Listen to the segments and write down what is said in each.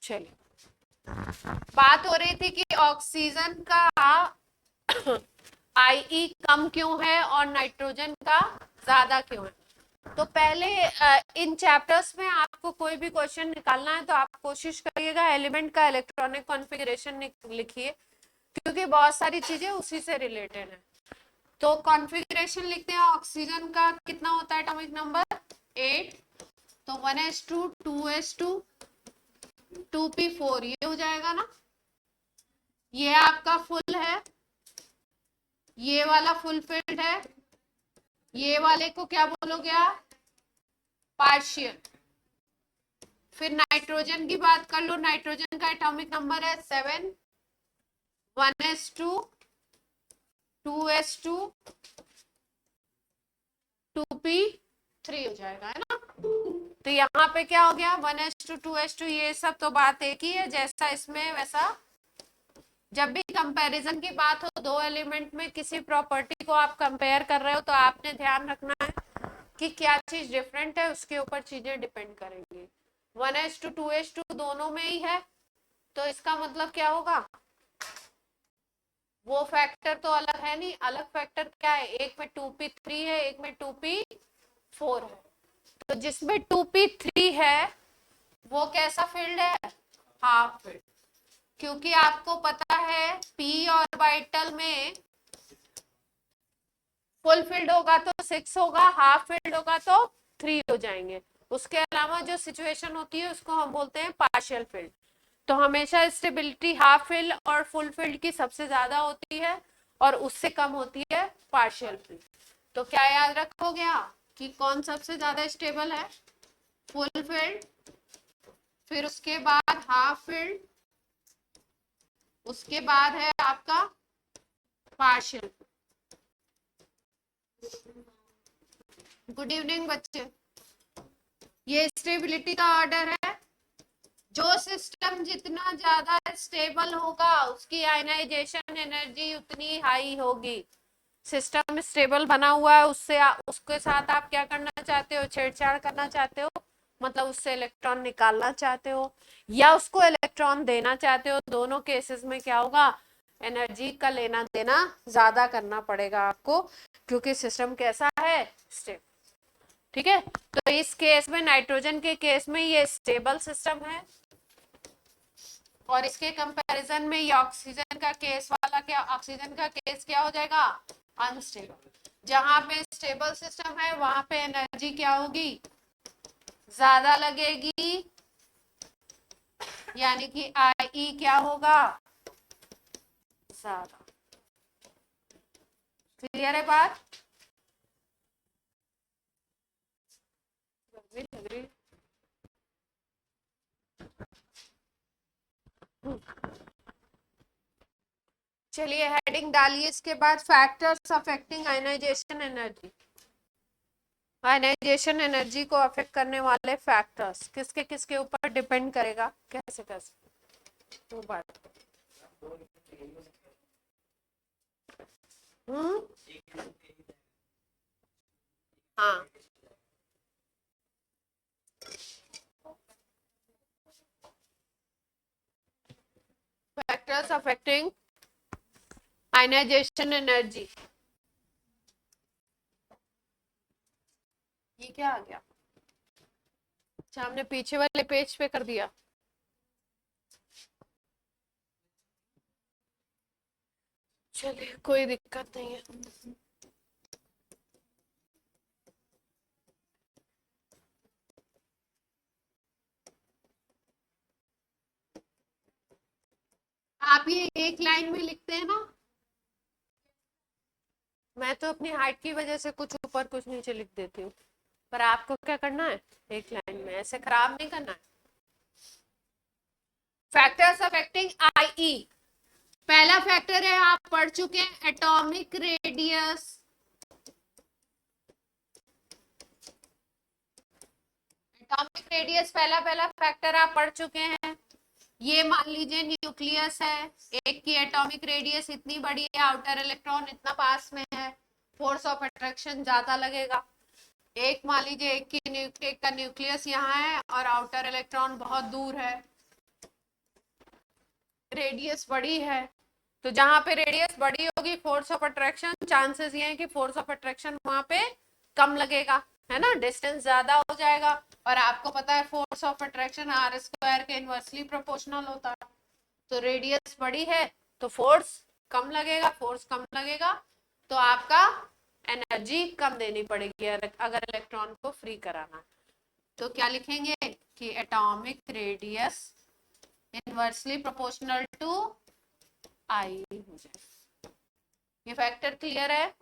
चलिए, बात हो रही थी कि ऑक्सीजन का IE कम क्यों है और नाइट्रोजन का ज्यादा क्यों है। तो पहले इन चैप्टर्स में आपको कोई भी क्वेश्चन निकालना है तो आप कोशिश करिएगा एलिमेंट का इलेक्ट्रॉनिक कॉन्फ़िगरेशन लिखिए, क्योंकि बहुत सारी चीजें उसी से रिलेटेड है। तो कॉन्फ़िगरेशन लिखते हैं, ऑक्सीजन का कितना होता है एटॉमिक नंबर 8, तो 1s2 2s2 2p4, ये हो जाएगा ना। ये आपका फुल है, ये वाला फुल फिल्ड है, ये वाले को क्या बोलोगे आप, पार्शियल। फिर नाइट्रोजन की बात कर लो, नाइट्रोजन का एटॉमिक नंबर है 7, 1s2 2s2 2p3 हो जाएगा, है ना। तो यहाँ पे क्या हो गया, 1s2 2s2, ये सब तो बात एक ही है, जैसा इसमें वैसा। जब भी कंपैरिजन की बात हो, दो एलिमेंट में किसी प्रॉपर्टी को आप कंपेयर कर रहे हो, तो आपने ध्यान रखना है कि क्या चीज डिफरेंट है, उसके ऊपर चीजें डिपेंड करेंगी। 1s2 2s2 दोनों में ही है, तो इसका मतलब क्या होगा, वो फैक्टर तो अलग है नहीं। अलग फैक्टर क्या है, एक में 2p3 है, एक में 2p4 है। तो जिसमें 2p3 है वो कैसा फील्ड है, हाफ फील्ड, क्योंकि आपको पता है p ऑर्बिटल में फुल फील्ड होगा तो 6 होगा, हाफ फील्ड होगा तो 3 हो जाएंगे। उसके अलावा जो सिचुएशन होती है उसको हम बोलते हैं पार्शियल फील्ड। तो हमेशा स्टेबिलिटी हाफ फील्ड और फुल फील्ड की सबसे ज्यादा होती है और उससे कम होती है पार्शियल फील्ड। तो क्या याद रखोगे आप कि कौन सबसे ज्यादा स्टेबल है, फुल फील्ड, फिर उसके बाद हाफ फील्ड, उसके बाद है आपका पार्शियल। गुड इवनिंग बच्चे, ये स्टेबिलिटी का ऑर्डर है। जो सिस्टम जितना ज्यादा स्टेबल होगा उसकी आयनाइजेशन एनर्जी उतनी हाई होगी। सिस्टम स्टेबल बना हुआ है, उससे उसके साथ आप क्या करना चाहते हो, छेड़छाड़ करना चाहते हो, मतलब उससे इलेक्ट्रॉन निकालना चाहते हो या उसको इलेक्ट्रॉन देना चाहते हो। दोनों केसेस में क्या होगा, एनर्जी का लेना देना ज्यादा करना पड़ेगा आपको, क्योंकि सिस्टम कैसा है, स्टेबल। ठीक है, तो इस केस में नाइट्रोजन के केस में ये स्टेबल सिस्टम है, और इसके कंपैरिजन में ये ऑक्सीजन का केस वाला, क्या ऑक्सीजन का केस क्या हो जाएगा, अनस्टेबल। जहां पे स्टेबल सिस्टम है वहां पे एनर्जी क्या होगी, ज्यादा लगेगी, यानी कि IE क्या होगा, ज्यादा। क्लियर है बात, लग रही। चलिए हेडिंग डालिए, इसके बाद factors affecting ionization energy. Ionization energy को अफेक्ट करने वाले फैक्टर्स किसके किसके ऊपर डिपेंड करेगा, कैसे कैसे वो बात। हाँ, फैक्टर्स अफेक्टिंग आयनाइजेशन एनर्जी। ये क्या आ गया, अच्छा हमने पीछे वाले पेज पे कर दिया। चलिए कोई दिक्कत नहीं है। आप ये एक लाइन में लिखते हैं ना, मैं तो अपनी हाइट की वजह से कुछ ऊपर कुछ नीचे लिख देती हूँ, पर आपको क्या करना है, एक लाइन में, ऐसे खराब नहीं करना है। फैक्टर्स अफेक्टिंग IE, पहला फैक्टर है, आप पढ़ चुके हैं, एटॉमिक रेडियस। एटॉमिक रेडियस पहला पहला फैक्टर आप पढ़ चुके हैं। ये मान लीजिए न्यूक्लियस है, एक की एटॉमिक रेडियस इतनी बड़ी है, आउटर इलेक्ट्रॉन इतना पास में है, फोर्स ऑफ अट्रैक्शन ज्यादा लगेगा। एक मान लीजिए एक का न्यूक्लियस यहाँ है और आउटर इलेक्ट्रॉन बहुत दूर है, रेडियस बड़ी है, तो जहां पे रेडियस बड़ी होगी फोर्स ऑफ अट्रैक्शन, चांसेस ये है कि फोर्स ऑफ अट्रैक्शन वहां पे कम लगेगा, है ना, डिस्टेंस ज्यादा हो जाएगा। और आपको पता है force of attraction R square के इनवर्सली प्रोपोर्शनल होता है। तो रेडियस बड़ी है तो फोर्स कम लगेगा, फोर्स कम लगेगा तो आपका एनर्जी कम देनी पड़ेगी अगर इलेक्ट्रॉन को फ्री कराना। तो क्या लिखेंगे कि atomic radius inversely proportional to I हो जाए। ये फैक्टर क्लियर है?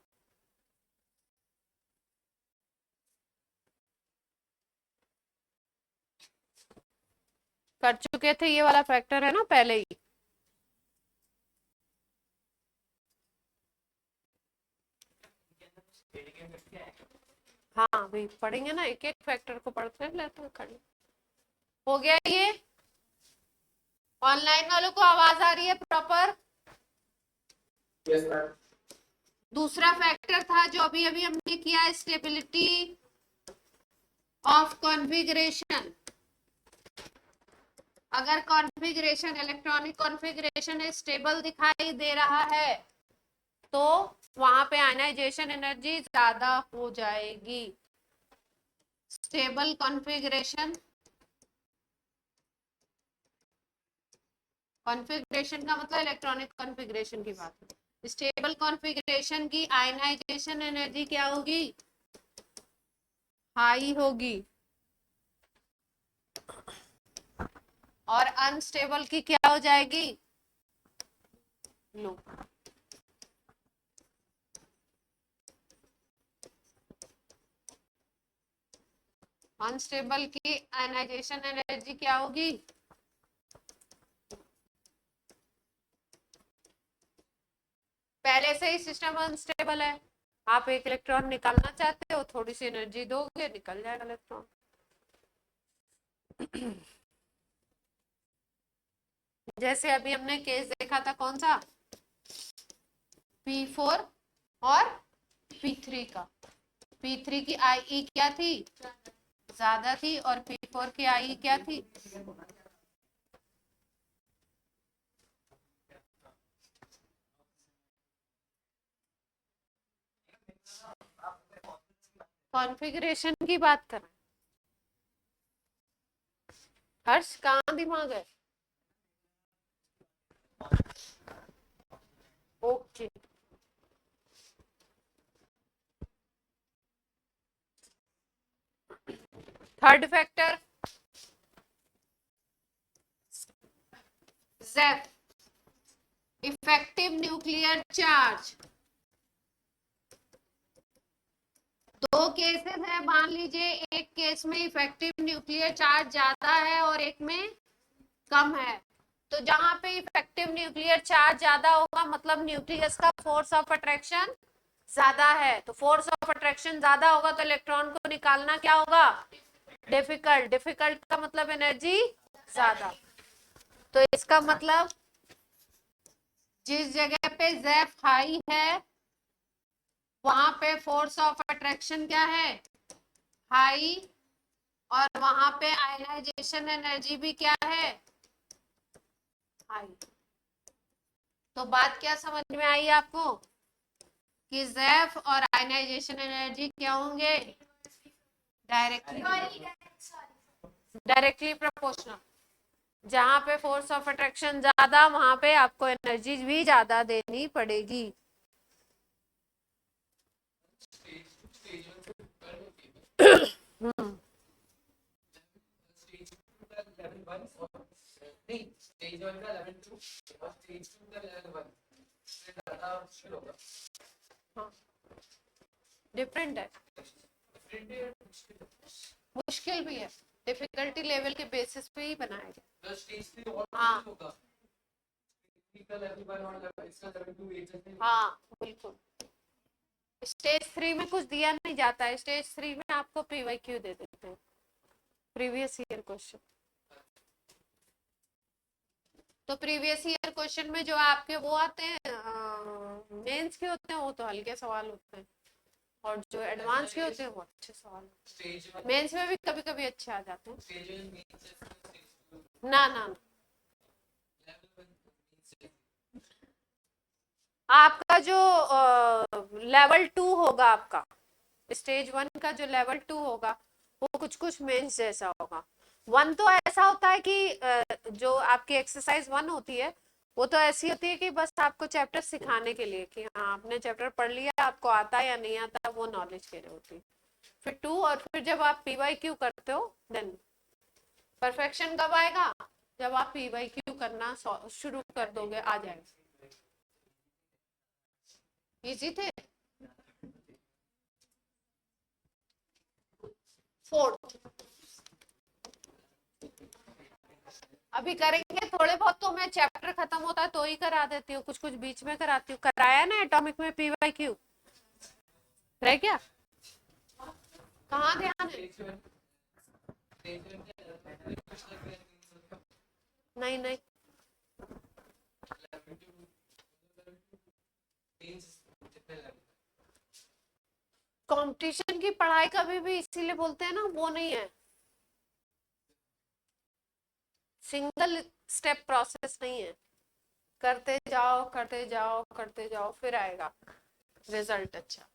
कर चुके थे, ये वाला फैक्टर है ना पहले ही। हाँ अभी पढ़ेंगे ना, एक एक फैक्टर को पढ़ते लेते हैं खड़े। हो गया ये? ऑनलाइन वालों को आवाज आ रही है प्रॉपर? Yes ma'am. दूसरा फैक्टर था जो अभी अभी हमने किया, स्टेबिलिटी ऑफ कॉन्फ़िगरेशन। अगर कॉन्फ़िगरेशन, इलेक्ट्रॉनिक कॉन्फ़िगरेशन स्टेबल दिखाई दे रहा है तो वहां पे आयनाइजेशन एनर्जी ज्यादा हो जाएगी। स्टेबल कॉन्फ़िगरेशन, कॉन्फ़िगरेशन का मतलब इलेक्ट्रॉनिक कॉन्फ़िगरेशन की बात है। स्टेबल कॉन्फ़िगरेशन की आयनाइजेशन एनर्जी क्या होगी? हाई होगी। और अनस्टेबल की क्या हो जाएगी? लो। अनस्टेबल की आयनाइजेशन एनर्जी क्या होगी? पहले से ही सिस्टम अनस्टेबल है, आप एक इलेक्ट्रॉन निकालना चाहते हो, थोड़ी सी एनर्जी दोगे निकल जाएगा इलेक्ट्रॉन। जैसे अभी हमने केस देखा था कौन सा, P4 और P3 का। P3 की IE क्या थी? ज्यादा थी। और P4 की IE क्या थी? कॉन्फ़िगरेशन की बात कर रहे हैं। हर्ष कहाँ दिमाग है? Okay. Third factor Zeff, effective nuclear charge. दो केसेस है, मान लीजिए एक केस में इफेक्टिव न्यूक्लियर चार्ज ज्यादा है और एक में कम है। तो जहां पे इफेक्टिव न्यूक्लियर चार्ज ज्यादा होगा मतलब न्यूक्लियस का फोर्स ऑफ अट्रैक्शन ज्यादा है। तो फोर्स ऑफ अट्रैक्शन ज्यादा होगा तो इलेक्ट्रॉन को निकालना क्या होगा? डिफिकल्ट। डिफिकल्ट का मतलब एनर्जी ज्यादा। तो इसका मतलब जिस जगह पे ज़ेफ हाई है वहां पे फोर्स ऑफ अट्रैक्शन क्या है? हाई। और वहां पे आयनाइजेशन एनर्जी भी क्या है? हाई। तो बात क्या समझ में आई आपको कि ज़ेफ और आयनाइजेशन एनर्जी क्या होंगे? Directly proportional. जहां पे फोर्स ऑफ अट्रैक्शन ज्यादा वहां पे आपको एनर्जी भी ज्यादा देनी पड़ेगी। डिफरेंट है, मुश्किल भी है, डिफिकल्टी लेवल के बेसिस पे ही बनाया गया। हाँ हाँ बिल्कुल। स्टेज 3 में कुछ दिया नहीं जाता है, स्टेज 3 में आपको PYQ दे देते हैं, प्रीवियस ईयर क्वेश्चन। तो प्रीवियस ईयर क्वेश्चन में जो आपके वो आते हैं मेंस के होते हैं वो तो हल्के सवाल होते हैं, और जो एडवांस के होते हैं वो अच्छे सवाल होते हैं। मेंस में भी कभी कभी अच्छे आ जाते हैं। ना ना आपका जो लेवल 2 होगा, आपका स्टेज 1 का जो लेवल 2 होगा वो कुछ कुछ मेंस जैसा होगा। 1 तो ऐसा होता है कि जो आपकी एक्सरसाइज 1 होती है वो तो ऐसी होती है कि बस आपको चैप्टर सिखाने के लिए कि हाँ आपने चैप्टर पढ़ लिया, आपको आता है या नहीं आता, वो नॉलेज के लिए होती है। फिर 2 और फिर जब आप PYQ करते हो देन परफेक्शन कब आएगा, जब आप PYQ करना शुरू कर दोगे, आ जाएगा। इजी थे। 4 अभी करेंगे थोड़े बहुत, तो मैं चैप्टर खत्म होता है तो ही करा देती हूँ, कुछ कुछ बीच में कराती हूँ। कराया ना एटॉमिक में PYQ, रह गया? कहाँ ध्यान है? नहीं नहीं, कंपटीशन की पढ़ाई कभी भी इसीलिए बोलते हैं ना, वो नहीं है, सिंगल स्टेप प्रोसेस नहीं है। करते जाओ करते जाओ करते जाओ, फिर आएगा रिजल्ट अच्छा।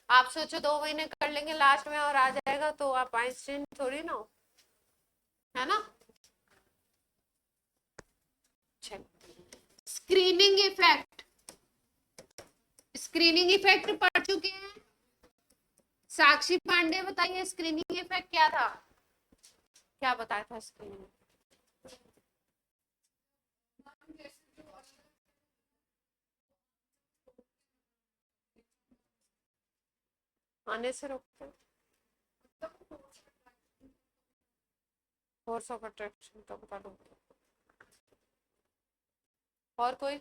आप सोचो 2 महीने कर लेंगे लास्ट में और आ जाएगा, तो आप आइंस्टीन थोड़ी ना हो, है ना। स्क्रीनिंग इफेक्ट, स्क्रीनिंग इफेक्ट पढ़ चुके हैं। साक्षी पांडे बताइए स्क्रीनिंग इफेक्ट क्या था, क्या बताया था स्क्रीनिंग? आने से रोकते हैं, फोर्स ऑफ अट्रैक्शन का बता दो। और कोई?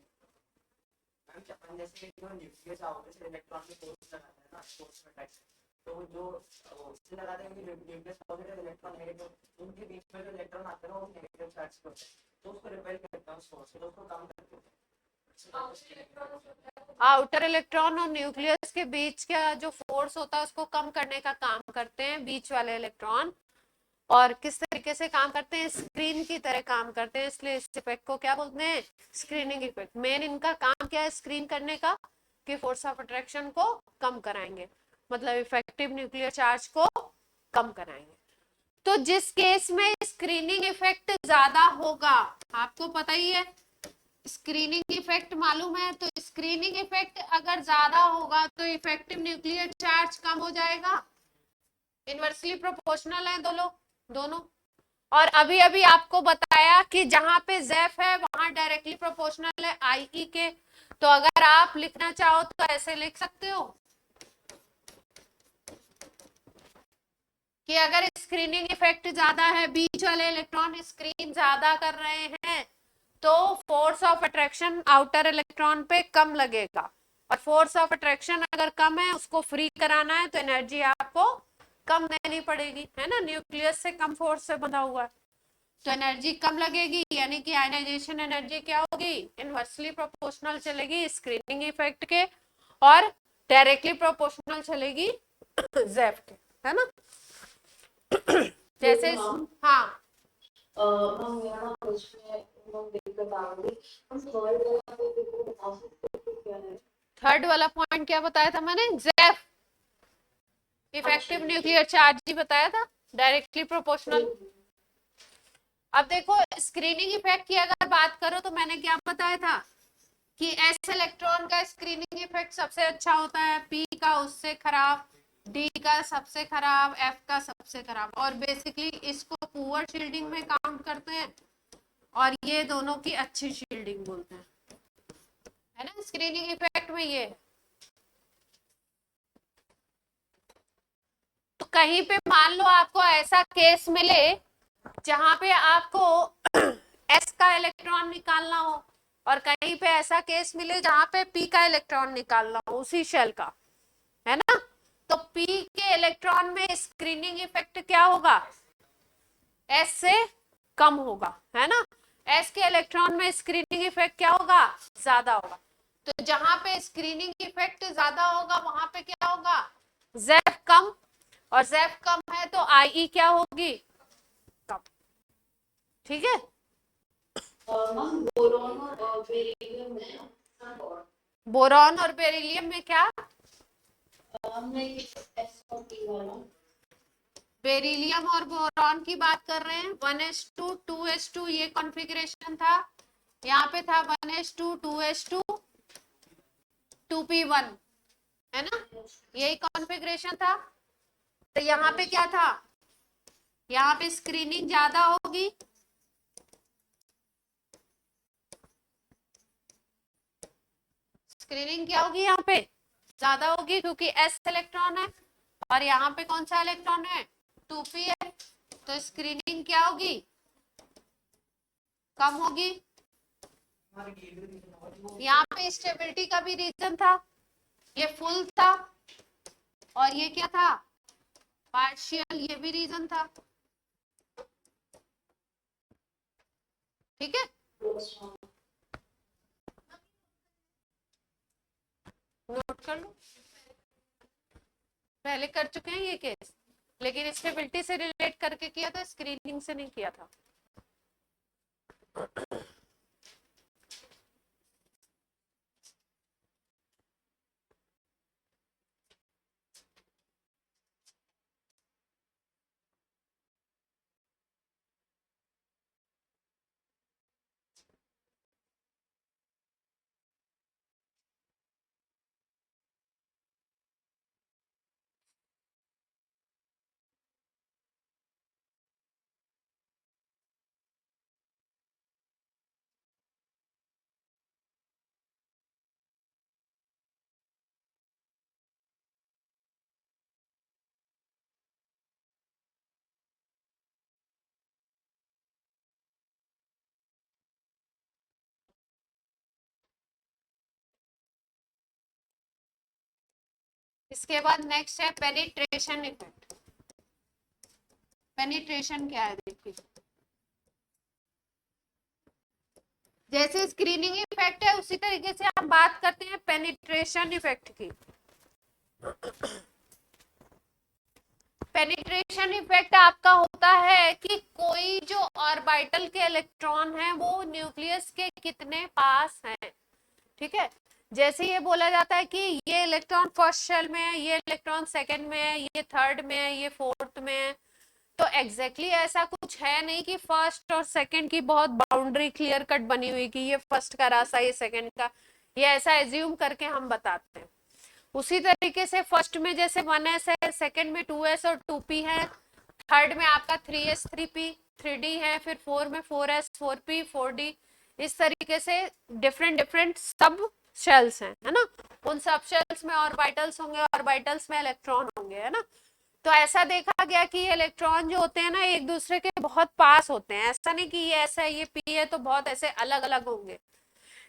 जैसे जो न्यूक्लियस आउटर से इलेक्ट्रॉन में फोर्स लगाता है ना, फोर्स में अटैक, तो जो उससे लगाते हैं कि न्यूक्लियस आउटर से इलेक्ट्रॉन नेगेटिव, उनके बीच में जो इलेक्ट्रॉन आते हैं वो नेगेटिव चार्ज के होते हैं, तो उसको रिपेल करता है उस फोर्स को, तो उसको कम करते हैं। आउटर इलेक्ट्रॉन और न्यूक्लियस के बीच का जो फोर्स होता है उसको कम करने का काम करते हैं बीच वाले इलेक्ट्रॉन। और किस तरीके से काम करते हैं? स्क्रीन की तरह काम करते हैं, इसलिए इस इफेक्ट को क्या बोलते हैं? Screening effect. मेन इनका काम क्या है स्क्रीन करने का, कि फोर्स ऑफ अट्रैक्शन को कम कराएंगे, मतलब इफेक्टिव न्यूक्लियर चार्ज को कम कराएंगे। तो जिस केस में स्क्रीनिंग इफेक्ट ज्यादा होगा, आपको पता ही है स्क्रीनिंग इफेक्ट मालूम है, तो स्क्रीनिंग इफेक्ट अगर ज्यादा होगा तो इफेक्टिव न्यूक्लियर चार्ज कम हो जाएगा। इनवर्सली प्रोपोर्शनल है दोनों। और अभी अभी आपको बताया कि जहां पे जेफ है वहां डायरेक्टली प्रोपोर्शनल है IE के, तो अगर आप लिखना चाहो तो ऐसे लिख सकते हो कि अगर स्क्रीनिंग इफेक्ट ज्यादा है, बीच वाले इलेक्ट्रॉन स्क्रीन ज्यादा कर रहे हैं, तो force of attraction outer electron पे कम लगेगा। और फोर्स ऑफ अट्रैक्शन अगर कम है, उसको फ्री कराना है, तो एनर्जी आपको कम देनी पड़ेगी, है ना। न्यूक्लियस से कम फोर्स से बंधा हुआ है, तो एनर्जी कम लगेगी, यानी कि आयनाइजेशन एनर्जी क्या होगी? इनवर्सली प्रोपोर्शनल चलेगी स्क्रीनिंग इफेक्ट के, और डायरेक्टली प्रोपोर्शनल चलेगी जेफ के, है ना। जैसे हाँ, थर्ड वाला पॉइंट क्या बताया था मैंने? जेफ इफेक्टिव न्यूक्लियर चार्ज ही बताया था, डायरेक्टली प्रोपोर्शनल। अब देखो स्क्रीनिंग इफेक्ट की अगर बात करो तो मैंने क्या बताया था कि S इलेक्ट्रॉन का स्क्रीनिंग इफेक्ट सबसे अच्छा होता है, P का उससे खराब, D का सबसे खराब, F का सबसे खराब। और बेसिकली इसको पुअर शील्डिंग में काउंट करते हैं, और ये दोनों की अच्छी शील्डिंग बोलते हैं, है ना। स्क्रीनिंग इफेक्ट में ये, तो कहीं पे मान लो आपको ऐसा केस मिले जहां पे आपको S का इलेक्ट्रॉन निकालना हो, और कहीं पे ऐसा केस मिले जहां पे P का इलेक्ट्रॉन निकालना हो उसी शेल का, है ना। तो P के इलेक्ट्रॉन में स्क्रीनिंग इफेक्ट क्या होगा? S से कम होगा, है ना। S के इलेक्ट्रॉन में स्क्रीनिंग इफेक्ट क्या होगा? ज्यादा होगा। तो जहां पे स्क्रीनिंग इफेक्ट ज्यादा होगा वहां पे क्या होगा? जेफ कम, और जेफ कम है तो IE क्या होगी? कम। ठीक है। बोरॉन और बेरिलियम में क्या? बेरिलियम और बोरॉन की बात कर रहे हैं। 1s2 2s2 ये कॉन्फ़िगरेशन था। यहाँ पे था 1s2 2s2 2p1, है ना, यही कॉन्फ़िगरेशन था। तो यहाँ पे क्या था? यहाँ पे स्क्रीनिंग ज्यादा होगी, स्क्रीनिंग क्या होगी यहाँ पे? ज्यादा होगी, क्योंकि एस इलेक्ट्रॉन है और यहाँ पे कौन सा इलेक्ट्रॉन है? 2p है, तो स्क्रीनिंग क्या होगी? कम होगी। यहाँ पे स्टेबिलिटी का भी रीजन था, ये फुल था और ये क्या था? पार्शियल, ये भी रीजन था। ठीक है, नोट कर लो, पहले कर चुके हैं ये केस, लेकिन स्टेबिलिटी से रिलेट करके किया था, स्क्रीनिंग से नहीं किया था। इसके बाद नेक्स्ट है पेनिट्रेशन इफेक्ट। पेनिट्रेशन क्या है देखिए, जैसे स्क्रीनिंग इफेक्ट है उसी तरीके से हम बात करते हैं पेनिट्रेशन इफेक्ट की। पेनिट्रेशन इफेक्ट आपका होता है कि कोई जो ऑर्बिटल के इलेक्ट्रॉन है वो न्यूक्लियस के कितने पास हैं। ठीक है, जैसे ये बोला जाता है कि ये इलेक्ट्रॉन फर्स्ट शेल में है, ये इलेक्ट्रॉन सेकंड में है, ये थर्ड में है, ये फोर्थ में है, तो एग्जैक्टली ऐसा कुछ है नहीं कि फर्स्ट और सेकंड की बहुत बाउंड्री क्लियर कट बनी हुई कि ये फर्स्ट का रास्ता ये सेकंड का, ये ऐसा एज्यूम करके हम बताते हैं। उसी तरीके से फर्स्ट में जैसे 1s है, सेकंड में 2s और 2p है, थर्ड में आपका 3s 3p 3d है, फिर 4 में 4s 4p 4d, इस तरीके से डिफरेंट डिफरेंट सब शेल्स हैं, है ना। उन सब शेल्स में ऑर्बिटल्स होंगे, ऑर्बिटल्स में इलेक्ट्रॉन होंगे, है ना। तो ऐसा देखा गया कि ये इलेक्ट्रॉन जो होते हैं ना एक दूसरे के बहुत पास होते हैं, ऐसा नहीं कि ये ऐसा है ये p है तो बहुत ऐसे अलग अलग होंगे।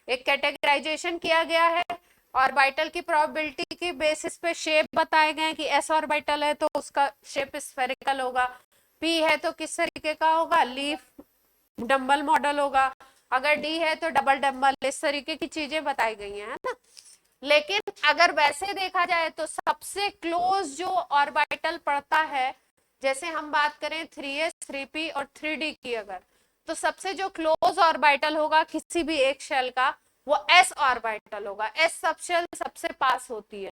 एक कैटेगराइजेशन किया गया है, ऑर्बिटल की प्रोबेबिलिटी के बेसिस पे शेप बताए गए हैं कि एस ऑर्बिटल है तो उसका शेप स्फेरिकल होगा, p है तो किस तरीके का होगा, लीफ डंबल मॉडल होगा, अगर d है तो डबल डंबल, इस तरीके की चीजें बताई गई हैं, है ना। लेकिन अगर वैसे देखा जाए तो सबसे क्लोज जो ऑर्बिटल पड़ता है, जैसे हम बात करें 3s 3p और 3d की, अगर तो सबसे जो क्लोज ऑर्बिटल होगा किसी भी एक शेल का वो s ऑर्बिटल होगा। s सब शेल सबसे पास होती है,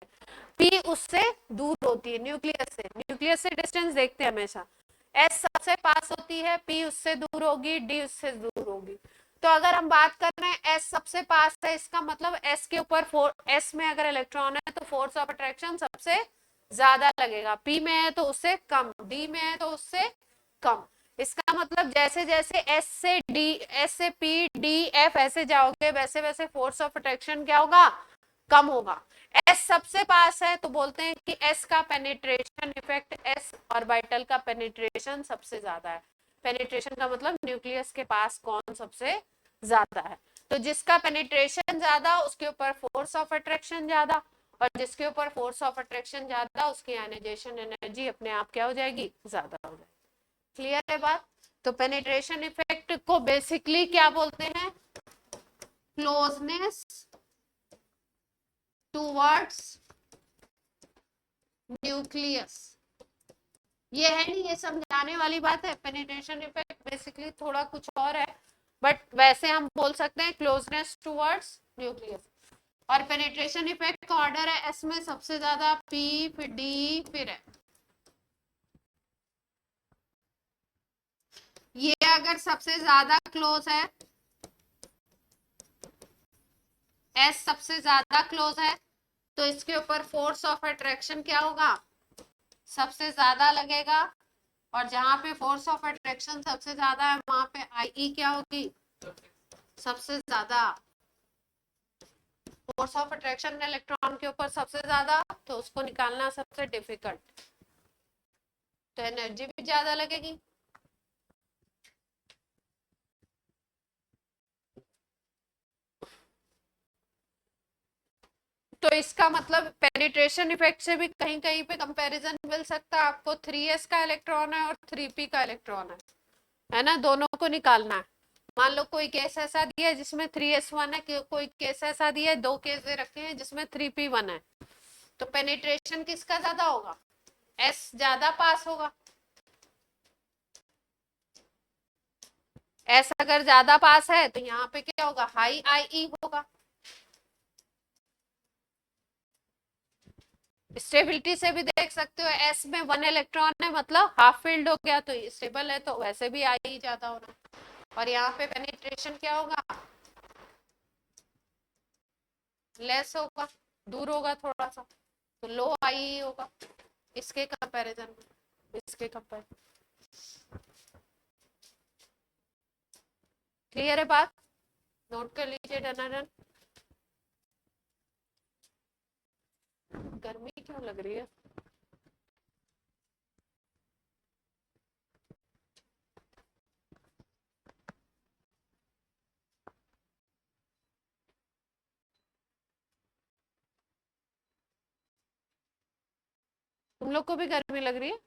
p उससे दूर होती है, न्यूक्लियस से डिस्टेंस देखते हैं हमेशा, s सबसे पास होती है, p उससे दूर होगी, d उससे दूर होगी। तो अगर हम बात कर रहे हैं s सबसे पास है, इसका मतलब s के ऊपर s में अगर इलेक्ट्रॉन है तो फोर्स ऑफ अट्रैक्शन सबसे ज्यादा लगेगा, p में है तो उससे कम, d में है तो उससे कम। इसका मतलब जैसे जैसे s से p d f ऐसे जाओगे वैसे वैसे फोर्स ऑफ अट्रैक्शन क्या होगा, कम होगा। s सबसे पास है तो बोलते हैं कि s का पेनिट्रेशन इफेक्ट, s ऑर्बिटल का पेनिट्रेशन सबसे ज्यादा है। पेनिट्रेशन का मतलब न्यूक्लियस के पास कौन सबसे ज्यादा है, तो जिसका पेनिट्रेशन ज्यादा उसके ऊपर फोर्स ऑफ अट्रैक्शन ज्यादा, और जिसके ऊपर फोर्स ऑफ अट्रैक्शन ज्यादा उसकी आयनाइजेशन एनर्जी अपने आप क्या हो जाएगी, ज्यादा हो जाएगी। क्लियर है बात। तो पेनिट्रेशन इफेक्ट को बेसिकली क्या बोलते हैं, क्लोजनेस टूवर्ड्स न्यूक्लियस। ये है नहीं, ये समझाने वाली बात है। पेनिट्रेशन इफेक्ट बेसिकली थोड़ा कुछ और है, बट वैसे हम बोल सकते हैं क्लोजनेस टुवर्ड्स न्यूक्लियस। और पेनिट्रेशन इफेक्ट का ऑर्डर है एस में सबसे ज्यादा पी, फिर डी, फिर है। ये अगर सबसे ज्यादा क्लोज है, एस सबसे ज्यादा क्लोज है, तो इसके ऊपर फोर्स ऑफ अट्रैक्शन क्या होगा, सबसे ज्यादा लगेगा। और जहां पे फोर्स ऑफ अट्रैक्शन सबसे ज्यादा है वहां पे आई क्या होगी, सबसे ज्यादा। फोर्स ऑफ अट्रैक्शन इलेक्ट्रॉन के ऊपर सबसे ज्यादा, तो उसको निकालना सबसे डिफिकल्ट, तो एनर्जी भी ज्यादा लगेगी। तो इसका मतलब पेनिट्रेशन इफेक्ट से भी कहीं कहीं पे कंपैरिजन मिल सकता है आपको। 3s का इलेक्ट्रॉन है और 3p का इलेक्ट्रॉन है ना, दोनों को निकालना है। मान लो कोई केस ऐसा दिया है जिसमें 3s1 है, कोई केस ऐसा दिया है, दो केस दे रखे हैं जिसमें 3p1 है, तो पेनिट्रेशन किसका ज्यादा होगा, एस ज्यादा पास होगा। एस अगर ज्यादा पास है तो यहाँ पे क्या होगा, हाई आई होगा। स्टेबिलिटी से भी देख सकते हो, एस में 1 इलेक्ट्रॉन है मतलब हाफ फील्ड हो गया, तो स्टेबल है, तो वैसे भी आई ज्यादा होना। और यहाँ पे पेनिट्रेशन क्या होगा, लेस होगा, दूर होगा थोड़ा सा, तो लो आई होगा इसके कंपैरिजन में, इसके कंपैरिजन। क्लियर है बात, नोट कर लीजिए डन। गर्मी क्यों लग रही है, तुम लोग को भी गर्मी लग रही है।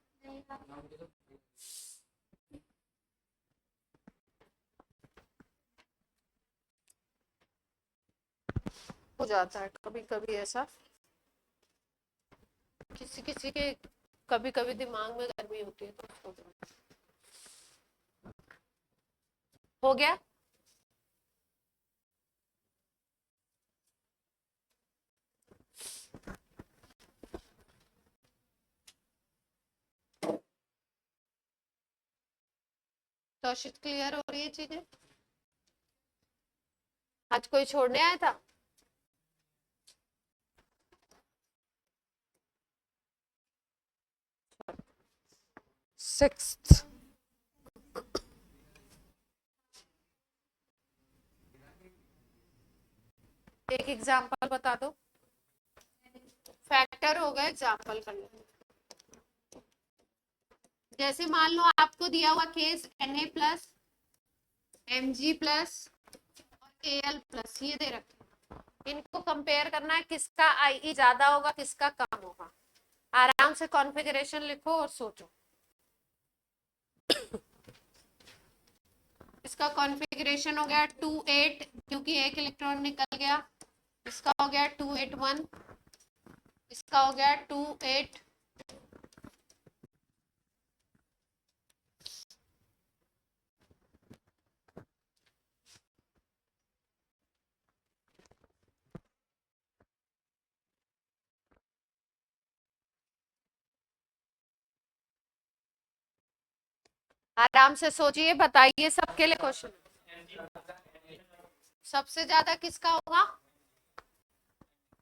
हो जाता है कभी कभी ऐसा, किसी किसी के कभी कभी दिमाग में गर्मी होती है तो हो गया। तो क्लियर हो रही है चीजें, आज कोई छोड़ने आया था। सिक्स्थ, एक एग्जांपल बता दो, फैक्टर हो गए, एग्जांपल कर लो। जैसे मान लो आपको दिया हुआ case Na plus, Mg plus और Al प्लस, ये दे रखे, इनको कंपेयर करना है किसका Ie ज्यादा होगा किसका कम होगा। आराम से कॉन्फ़िगरेशन लिखो और सोचो। इसका कॉन्फ़िगरेशन हो गया 2 8, क्योंकि एक इलेक्ट्रॉन निकल गया। इसका हो गया 2 8 1, इसका हो गया 2 8, आराम से सोचिए, बताइए, सबके लिए क्वेश्चन। सबसे ज्यादा किसका होगा,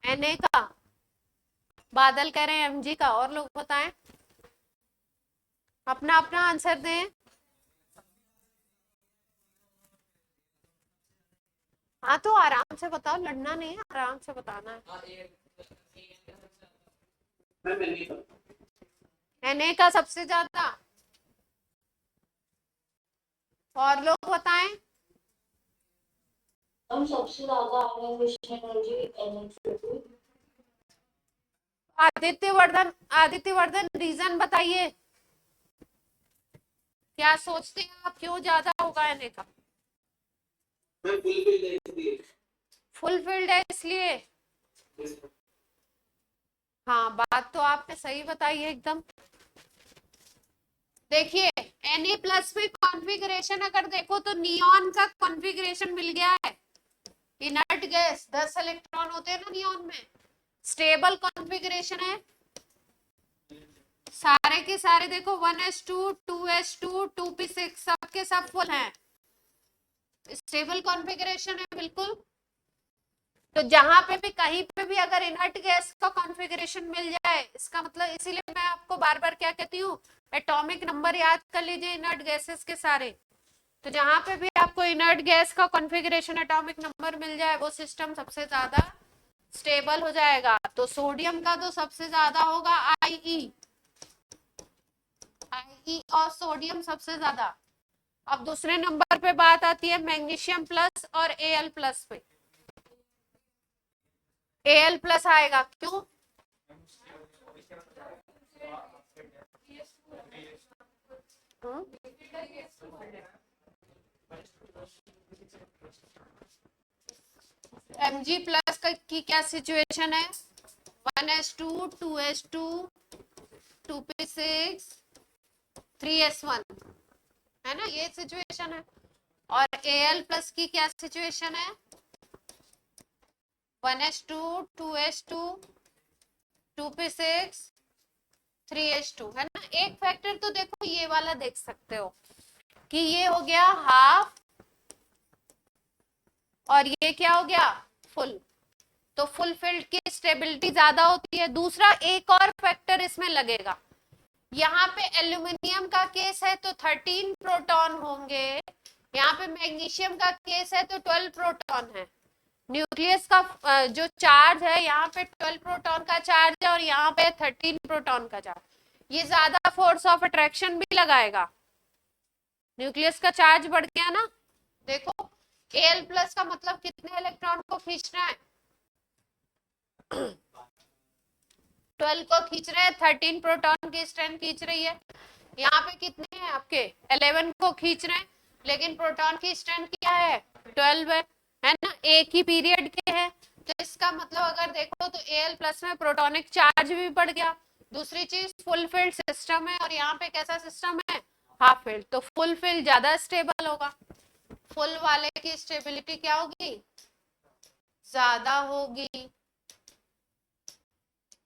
Na का, बादल कह रहे हैं Mg का, और लोग बताएं, अपना अपना आंसर दें। हाँ तो आराम से बताओ, लड़ना नहीं है, आराम से बताना है। Na का सबसे ज्यादा, और लोग बताएं। हम सबसे ज्यादा आदित्य वर्धन रीजन बताइए, क्या सोचते हैं आप, क्यों ज्यादा होगा Na का। फुलफिल्ड है इसलिए। हाँ, बात तो आपने सही बताई है एकदम। देखिए Na प्लस में कॉन्फ़िगरेशन अगर देखो तो नियॉन का कॉन्फ़िगरेशन मिल गया है, इनर्ट गैस 10 इलेक्ट्रॉन होते हैं ना नियॉन में, स्टेबल कॉन्फ़िगरेशन है सारे के सारे, देखो 1s2 2s2 2p6 सबके सब फुल हैं, स्टेबल कॉन्फ़िगरेशन है बिल्कुल। तो जहां पे भी कहीं पे भी अगर इनर्ट गैस का कॉन्फ़िगरेशन मिल जाए, इसका मतलब, इसीलिए मैं आपको बार बार क्या कहती हूँ, एटॉमिक नंबर याद कर लीजिए इनर्ट गैसेस के सारे। तो जहां पे भी आपको इनर्ट गैस का कॉन्फ़िगरेशन एटॉमिक नंबर मिल जाए, वो सिस्टम सबसे ज्यादा स्टेबल हो जाएगा। तो सोडियम का तो सबसे ज्यादा होगा आईई और सोडियम सबसे ज्यादा। अब दूसरे नंबर पे बात आती है मैग्नीशियम प्लस और एल प्लस पे। एल प्लस आएगा क्यों? Mg प्लस की क्या सिचुएशन है? 1s2 2s2 2p6 3s1 है ना, ये सिचुएशन है। और Al प्लस की क्या सिचुएशन है? 1s2 2s2 2p6 3s2 है ना। एक फैक्टर तो देखो ये वाला देख सकते हो कि ये हो गया हाफ और ये क्या हो गया फुल, तो फुल फील्ड की स्टेबिलिटी ज्यादा होती है। दूसरा एक और फैक्टर इसमें लगेगा, यहाँ पे एल्यूमिनियम का केस है तो 13 प्रोटॉन होंगे, यहाँ पे मैग्नीशियम का केस है तो 12 प्रोटॉन है। न्यूक्लियस का जो चार्ज है यहाँ पे 12 प्रोटॉन का चार्ज है और यहाँ पे 13 प्रोटॉन का चार्ज, ये ज्यादा फोर्स ऑफ अट्रैक्शन भी लगाएगा। न्यूक्लियस का चार्ज बढ़ गया ना, देखो Al प्लस का मतलब कितने इलेक्ट्रॉन को खींचना है? 12 को खींच रहे हैं, 13 प्रोटॉन की स्ट्रेंथ खींच रही है। यहाँ पे कितने हैं आपके? 11 को खींच रहे हैं, लेकिन प्रोटॉन की स्ट्रेंथ क्या है? 12 है ना, एक ही पीरियड के हैं। तो इसका मतलब अगर देखो तो Al प्लस में प्रोटॉनिक चार्ज भी बढ़ गया। दूसरी चीज फुल फील्ड सिस्टम है और यहाँ पे कैसा सिस्टम है? Half field. तो फुल फील्ड ज्यादा स्टेबल होगा, फुल वाले की स्टेबिलिटी क्या होगी? ज्यादा होगी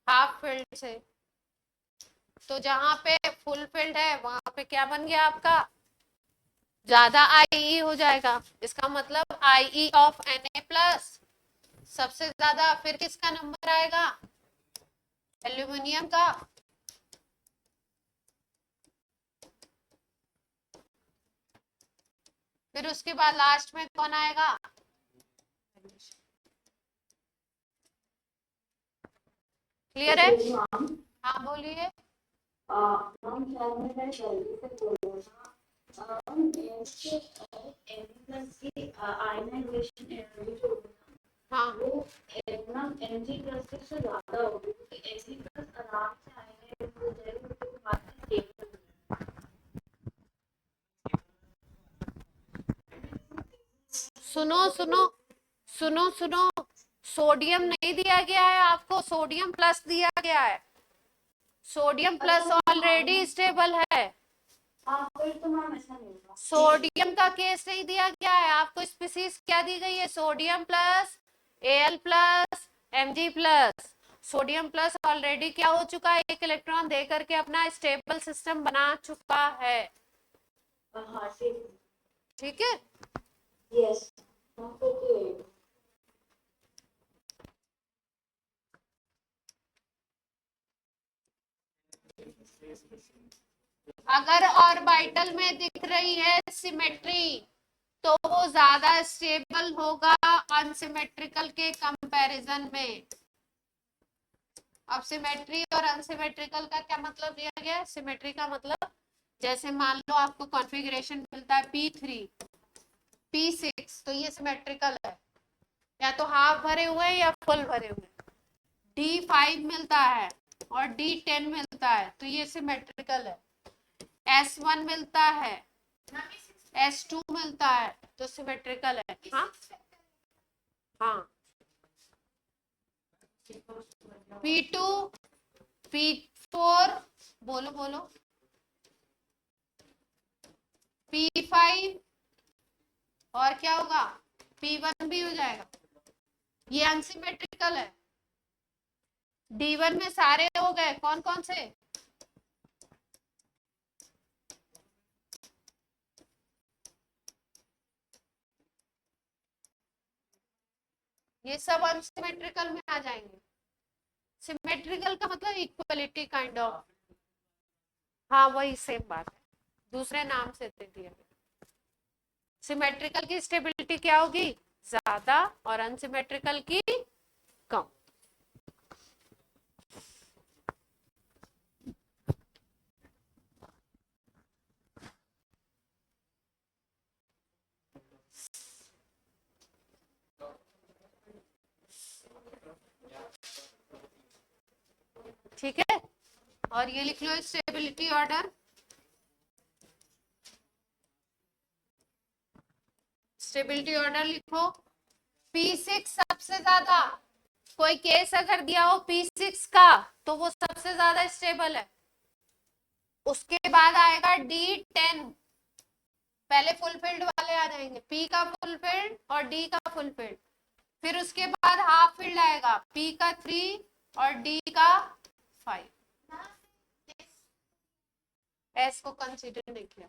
हाफ फील्ड से। तो जहां पे फुल फील्ड है वहां पे क्या बन गया आपका? ज्यादा आईई हो जाएगा। इसका मतलब आईई ऑफ Na प्लस सबसे ज्यादा। फिर किसका नंबर आएगा? एल्यूमिनियम का। फिर उसके बाद लास्ट में कौन आएगा? क्लियर है? हाँ बोलिए। हाँ सुनो सुनो सुनो सुनो, सोडियम नहीं दिया गया है आपको, सोडियम प्लस दिया गया है। सोडियम प्लस ऑलरेडी स्टेबल है। सोडियम का केस नहीं दिया गया है आपको, स्पीसीज क्या दी गई है? Sodium plus Al plus Mg plus. Sodium plus already क्या हो चुका है? एक इलेक्ट्रॉन दे करके अपना स्टेबल सिस्टम बना चुका है। ठीक है। Yes. अगर ऑर्बिटल में दिख रही है सिमेट्री तो वो ज्यादा स्टेबल होगा अनसिमेट्रिकल के कंपैरिजन में। अब सिमेट्री और अनसिमेट्रिकल का क्या मतलब दिया गया है? सिमेट्री का मतलब जैसे मान लो आपको कॉन्फ़िगरेशन मिलता है P3 P6 तो ये सिमेट्रिकल है, या तो हाफ भरे हुए हैं या फुल भरे हुए हैं। D5 मिलता है और D10 मिलता है तो ये सिमेट्रिकल है। S1 मिलता है, S2 मिलता है तो सिमेट्रिकल है। हाँ हाँ, P2 P4 बोलो बोलो, P5 और क्या होगा? P1 भी हो जाएगा। ये अनसिमेट्रिकल है। D1 में सारे हो गए, कौन कौन से? ये सब अनसिमेट्रिकल में आ जाएंगे। सिमेट्रिकल का मतलब इक्वलिटी काइंड ऑफ, हाँ वही सेम बात है, दूसरे नाम से दे दिया। सिमेट्रिकल की स्टेबिलिटी क्या होगी? ज्यादा, और अनसिमेट्रिकल की कम। ठीक है, और ये लिख लो स्टेबिलिटी ऑर्डर। स्टेबिलिटी ऑर्डर लिखो। P6 सबसे ज्यादा, कोई केस अगर दिया हो P6 का तो वो सबसे ज्यादा स्टेबल है। उसके बाद आएगा D10, पहले फुलफिल्ड वाले आ जाएंगे, P का फुलफिल्ड और D का फुलफिल्ड। फिर उसके बाद हाफ फिल्ड आएगा, P का 3 और D का 5। S को कंसीडर नहीं किया।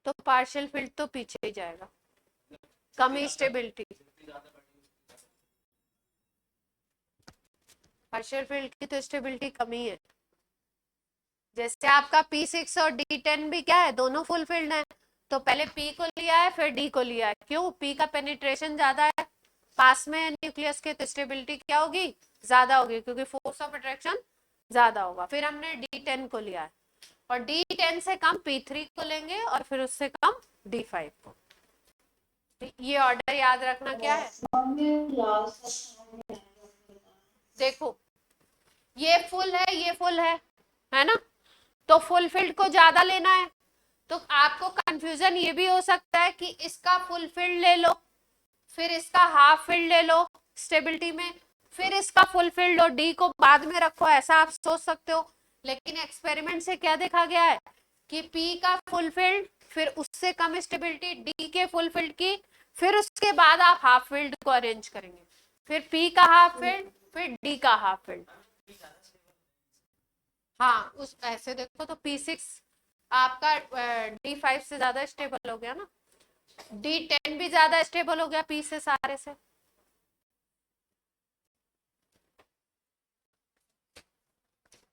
तो पार्शियल फील्ड तो पीछे ही जाएगा, कम स्टेबिलिटी। पार्शियल फील्ड की तो स्टेबिलिटी कम ही है। जैसे आपका P6 और D10 भी क्या है, दोनों फुल फील्ड है, तो पहले P को लिया है फिर D को लिया है। क्यों? P का पेनिट्रेशन ज्यादा है, पास में न्यूक्लियस के, तो स्टेबिलिटी क्या होगी? ज्यादा होगी, क्योंकि फोर्स ऑफ अट्रैक्शन ज्यादा होगा। फिर हमने D10 को लिया है, और D10 से कम P3 को लेंगे, और फिर उससे कम D5 को। ये ऑर्डर याद रखना क्या है। देखो ये फुल है, ये फुल है ना, तो फुल फील्ड को ज्यादा लेना है। तो आपको कंफ्यूजन ये भी हो सकता है कि इसका फुल फील्ड ले लो, फिर इसका हाफ फील्ड ले लो स्टेबिलिटी में, फिर इसका फुल फील्ड और डी को बाद में रखो, ऐसा आप सोच सकते हो। लेकिन एक्सपेरिमेंट से क्या देखा गया है कि पी का फुल फील्ड, फिर उससे कम स्टेबिलिटी डी के फुल फील्ड की, फिर उसके बाद आप हाफ फील्ड को अरेंज करेंगे, फिर पी का हाफ फील्ड, फिर डी का हाफ फील्ड। हाँ, उस ऐसे देखो तो P6 आपका D5 से ज्यादा स्टेबल हो गया ना, D10 भी ज्यादा स्टेबल हो गया P से सारे से।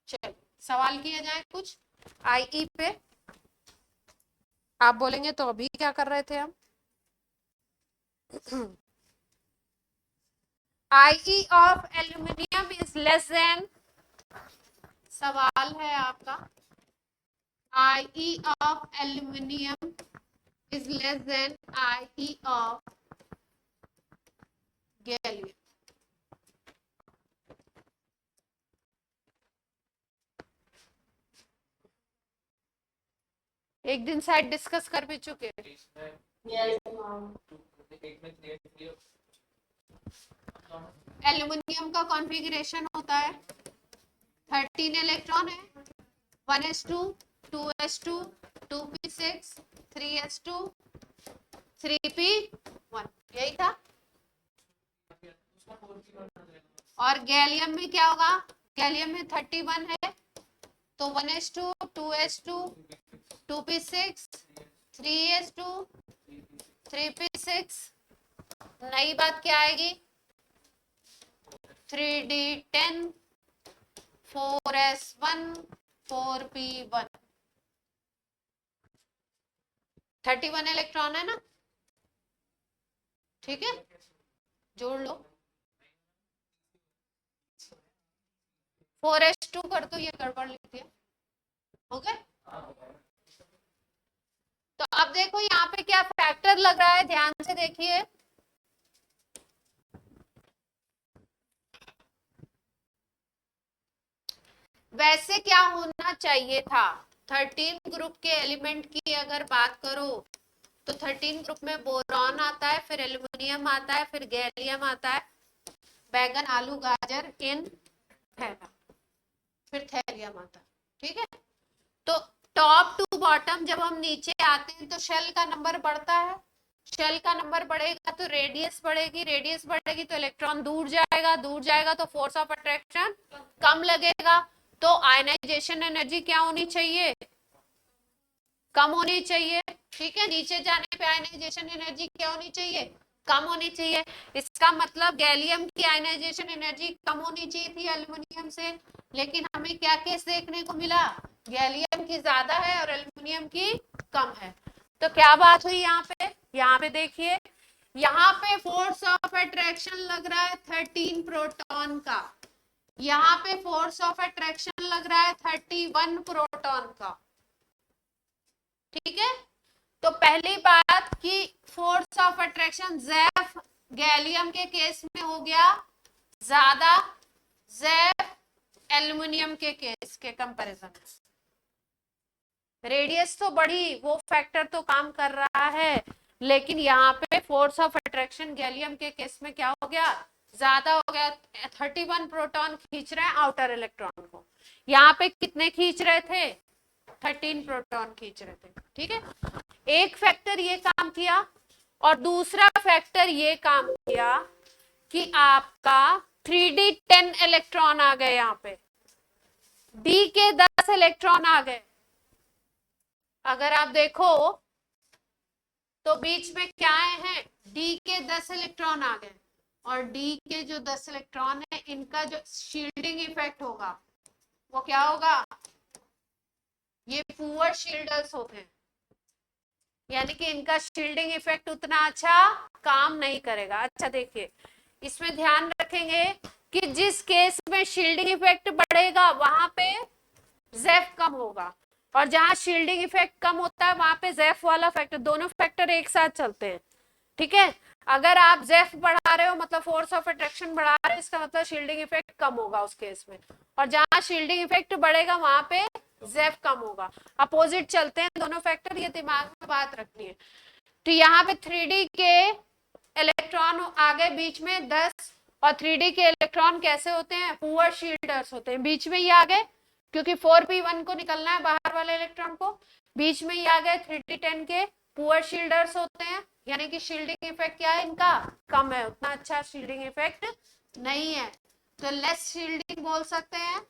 चलो सवाल किया जाए कुछ IE पे। आप बोलेंगे तो अभी क्या कर रहे थे हम। IE of aluminium is less than, सवाल है आपका, IE of aluminium is less than IE of gallium. एक दिन शायद डिस्कस कर भी चुके। एल्यूमिनियम का कॉन्फ़िगरेशन होता है 13 इलेक्ट्रॉन है, 1s2 2s2 2p6 3s2 3p1, यही था। और गैलियम में क्या होगा, गैलियम में 31 है, तो 1s2 2s2 2p6 3s2 3p6, नई बात क्या आएगी 3d10 4s1 4p1, 31 इलेक्ट्रॉन है ना, ठीक है, जोड़ लो। 4s2 कर दो, ये गड़बड़ लिख दिया, ओके। तो अब देखो यहाँ पे क्या फैक्टर लग रहा है, ध्यान से देखिए। वैसे क्या होना चाहिए था, 13 ग्रुप के एलिमेंट की अगर बात करो तो 13 ग्रुप में बोरॉन आता है, फिर एल्यूमिनियम आता है, फिर गैलियम आता है, बैगन आलू गाजर इन थैला, फिर थैलियम आता है, ठीक है। तो टॉप टू बॉटम जब हम नीचे आते हैं तो शेल का नंबर बढ़ता है, शेल का नंबर बढ़ेगा तो रेडियस बढ़ेगी, रेडियस बढ़ेगी तो इलेक्ट्रॉन दूर जाएगा, दूर जाएगा तो फोर्स ऑफ अट्रैक्शन कम लगेगा। तो आयनाइजेशन एनर्जी क्या होनी चाहिए, कम होनी चाहिए। ठीक है, नीचे जाने पे आयनाइजेशन एनर्जी क्या होनी चाहिए, कम होनी चाहिए। इसका मतलब गैलियम की आयनाइजेशन एनर्जी कम होनी चाहिए थी एल्युमिनियम से, लेकिन हमें क्या केस देखने को मिला, गैलियम की ज्यादा है और एल्युमिनियम की कम है। तो क्या बात हुई यहाँ पे देखिए, यहाँ पे फोर्स ऑफ अट्रैक्शन लग रहा है 13 प्रोटॉन का, यहाँ पे फोर्स ऑफ अट्रैक्शन लग रहा है 31 प्रोटॉन का। ठीक है, तो पहली बात कि फोर्स ऑफ अट्रैक्शन ज़ेफ गैलियम के केस में हो गया ज्यादा, ज़ेफ एल्युमिनियम के केस के कंपैरिजन में। रेडियस तो बढ़ी, वो फैक्टर तो काम कर रहा है, लेकिन यहाँ पे फोर्स ऑफ अट्रैक्शन गैलियम के केस में क्या हो गया, ज्यादा हो गया। 31 प्रोटॉन खींच रहे हैं आउटर इलेक्ट्रॉन को, यहाँ पे कितने खींच रहे थे, 13 प्रोटॉन खींच रहे थे। ठीक है, एक फैक्टर ये काम किया, और दूसरा फैक्टर ये काम किया कि आपका 3d10 इलेक्ट्रॉन आ गए, यहाँ पे d के 10 इलेक्ट्रॉन आ गए। अगर आप देखो तो बीच में क्या है, d के 10 इलेक्ट्रॉन आ गए, और d के जो 10 इलेक्ट्रॉन है इनका जो शील्डिंग इफेक्ट होगा वो क्या होगा, ये पुअर शील्डर्स होते हैं, यानी कि इनका शील्डिंग इफेक्ट उतना अच्छा काम नहीं करेगा। अच्छा देखिए, इसमें ध्यान रखेंगे कि जिस केस में शील्डिंग इफेक्ट बढ़ेगा वहां पे ज़ेफ कम होगा, और जहां शील्डिंग इफेक्ट कम होता है वहां पे ज़ेफ वाला फैक्टर, दोनों फैक्टर एक साथ चलते हैं। ठीक है, अगर आप ज़ेफ बढ़ा रहे हो मतलब फोर्स ऑफ अट्रैक्शन बढ़ा रहे हो, इसका मतलब शील्डिंग इफेक्ट कम होगा उस केस में, और जहां शील्डिंग इफेक्ट बढ़ेगा वहां पे ज़ेफ कम होगा। अपोजिट चलते हैं दोनों फैक्टर, ये दिमाग में बात रखनी है। तो यहाँ पे 3d के इलेक्ट्रॉन आ गए बीच में 10, और 3d के इलेक्ट्रॉन कैसे होते हैं, पुअर शील्डर्स होते हैं, बीच में ही आ गए, क्योंकि 4p1 को निकलना है बाहर वाले इलेक्ट्रॉन को, बीच में ही आ गए। 3d10 के पुअर शील्डर्स होते हैं, यानी कि शील्डिंग इफेक्ट क्या है इनका, कम है, उतना अच्छा शील्डिंग इफेक्ट नहीं है, तो लेस शील्डिंग बोल सकते हैं।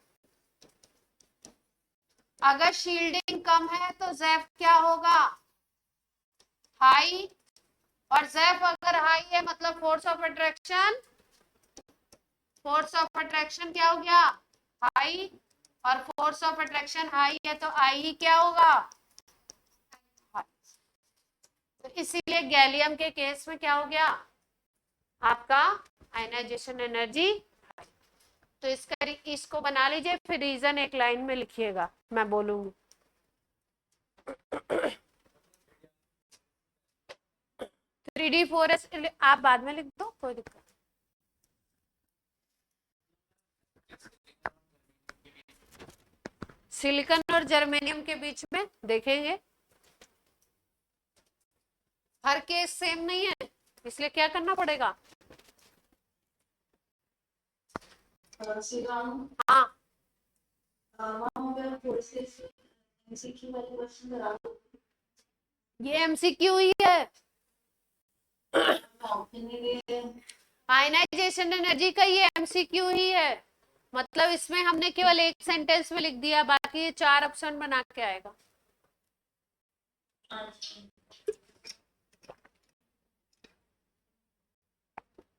अगर शील्डिंग कम है तो ज़ेफ क्या होगा, हाई, और ज़ेफ अगर हाई है मतलब force of attraction, force of attraction क्या हो गया, हाई, और फोर्स ऑफ अट्रैक्शन हाई है तो आई ही क्या होगा, तो इसीलिए गैलियम के केस में क्या हो गया आपका, आयनाइजेशन एनर्जी। तो इसको बना लीजिए, फिर रीजन एक लाइन में लिखिएगा, मैं बोलूंगी। 3d4s आप बाद में लिख दो, कोई दिक्कत। सिलिकॉन और जर्मेनियम के बीच में देखेंगे, हर केस सेम नहीं है, इसलिए क्या करना पड़ेगा, हाँ ये एमसीक्यू ही है, आयनाइजेशन एनर्जी का ये एमसीक्यू ही है, मतलब इसमें हमने केवल एक सेंटेंस में लिख दिया, बाकी ये 4 ऑप्शन बना के आएगा।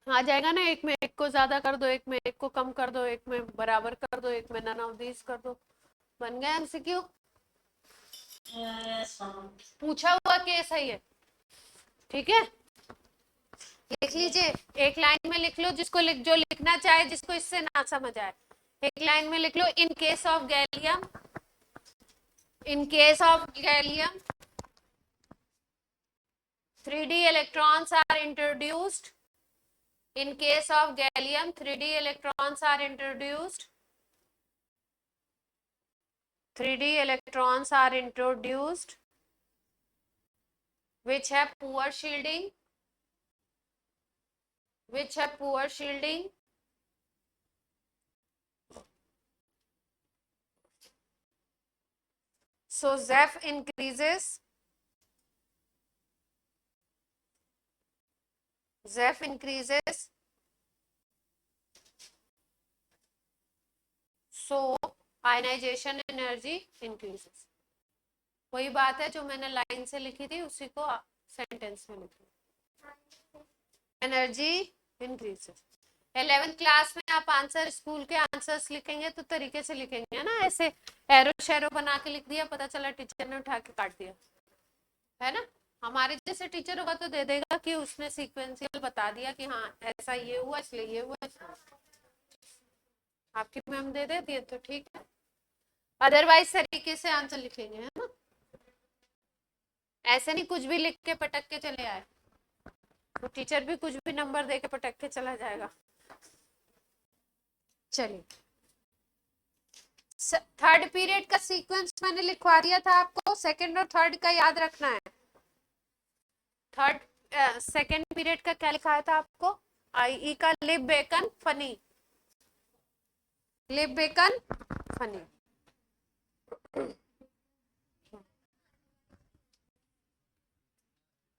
आ जाएगा ना, एक में एक को ज्यादा कर दो, एक में एक को कम कर दो, एक में बराबर कर दो, एक में नन ऑफ दीज कर दो, बन गया एमसीक्यू। पूछा हुआ केस है ये, ठीक है, लिख लीजिए, एक लाइन में लिख लो, जो लिखना चाहे, जिसको इससे ना समझ आए, एक लाइन में लिख लो। In case of gallium, in case of gallium 3d electrons are introduced, in case of gallium 3d electrons are introduced, 3d electrons are introduced which have poor shielding, which have poor shielding, So Zef increases. Zef increases. So ionization energy increases. वही बात है जो मैंने line से लिखी थी उसी को सेंटेंस में लिखी. Energy increases. 11th क्लास में आप आंसर स्कूल के आंसर्स लिखेंगे तो तरीके से लिखेंगे है ना, ऐसे एरो शेरो बना के लिख दिया, पता चला टीचर ने उठा के काट दिया, है ना. हमारे जैसे टीचर होगा तो दे देगा कि उसने सीक्वेंशियल बता दिया कि हाँ ऐसा ये हुआ इसलिए ये हुआ इसलिए. आपकी मैम दे देती है तो ठीक है, अदरवाइज तरीके से आंसर लिखेंगे, है ना. ऐसे नहीं कुछ भी लिख के पटक के चले आए तो टीचर भी कुछ भी नंबर दे के पटक के चला जाएगा. चलिए, थर्ड पीरियड का सीक्वेंस मैंने लिखवा दिया था आपको, सेकंड और थर्ड का याद रखना है. थर्ड सेकंड पीरियड का क्या लिखाया था आपको, आईई का लिव बेकन फनी, लिव बेकन फनी.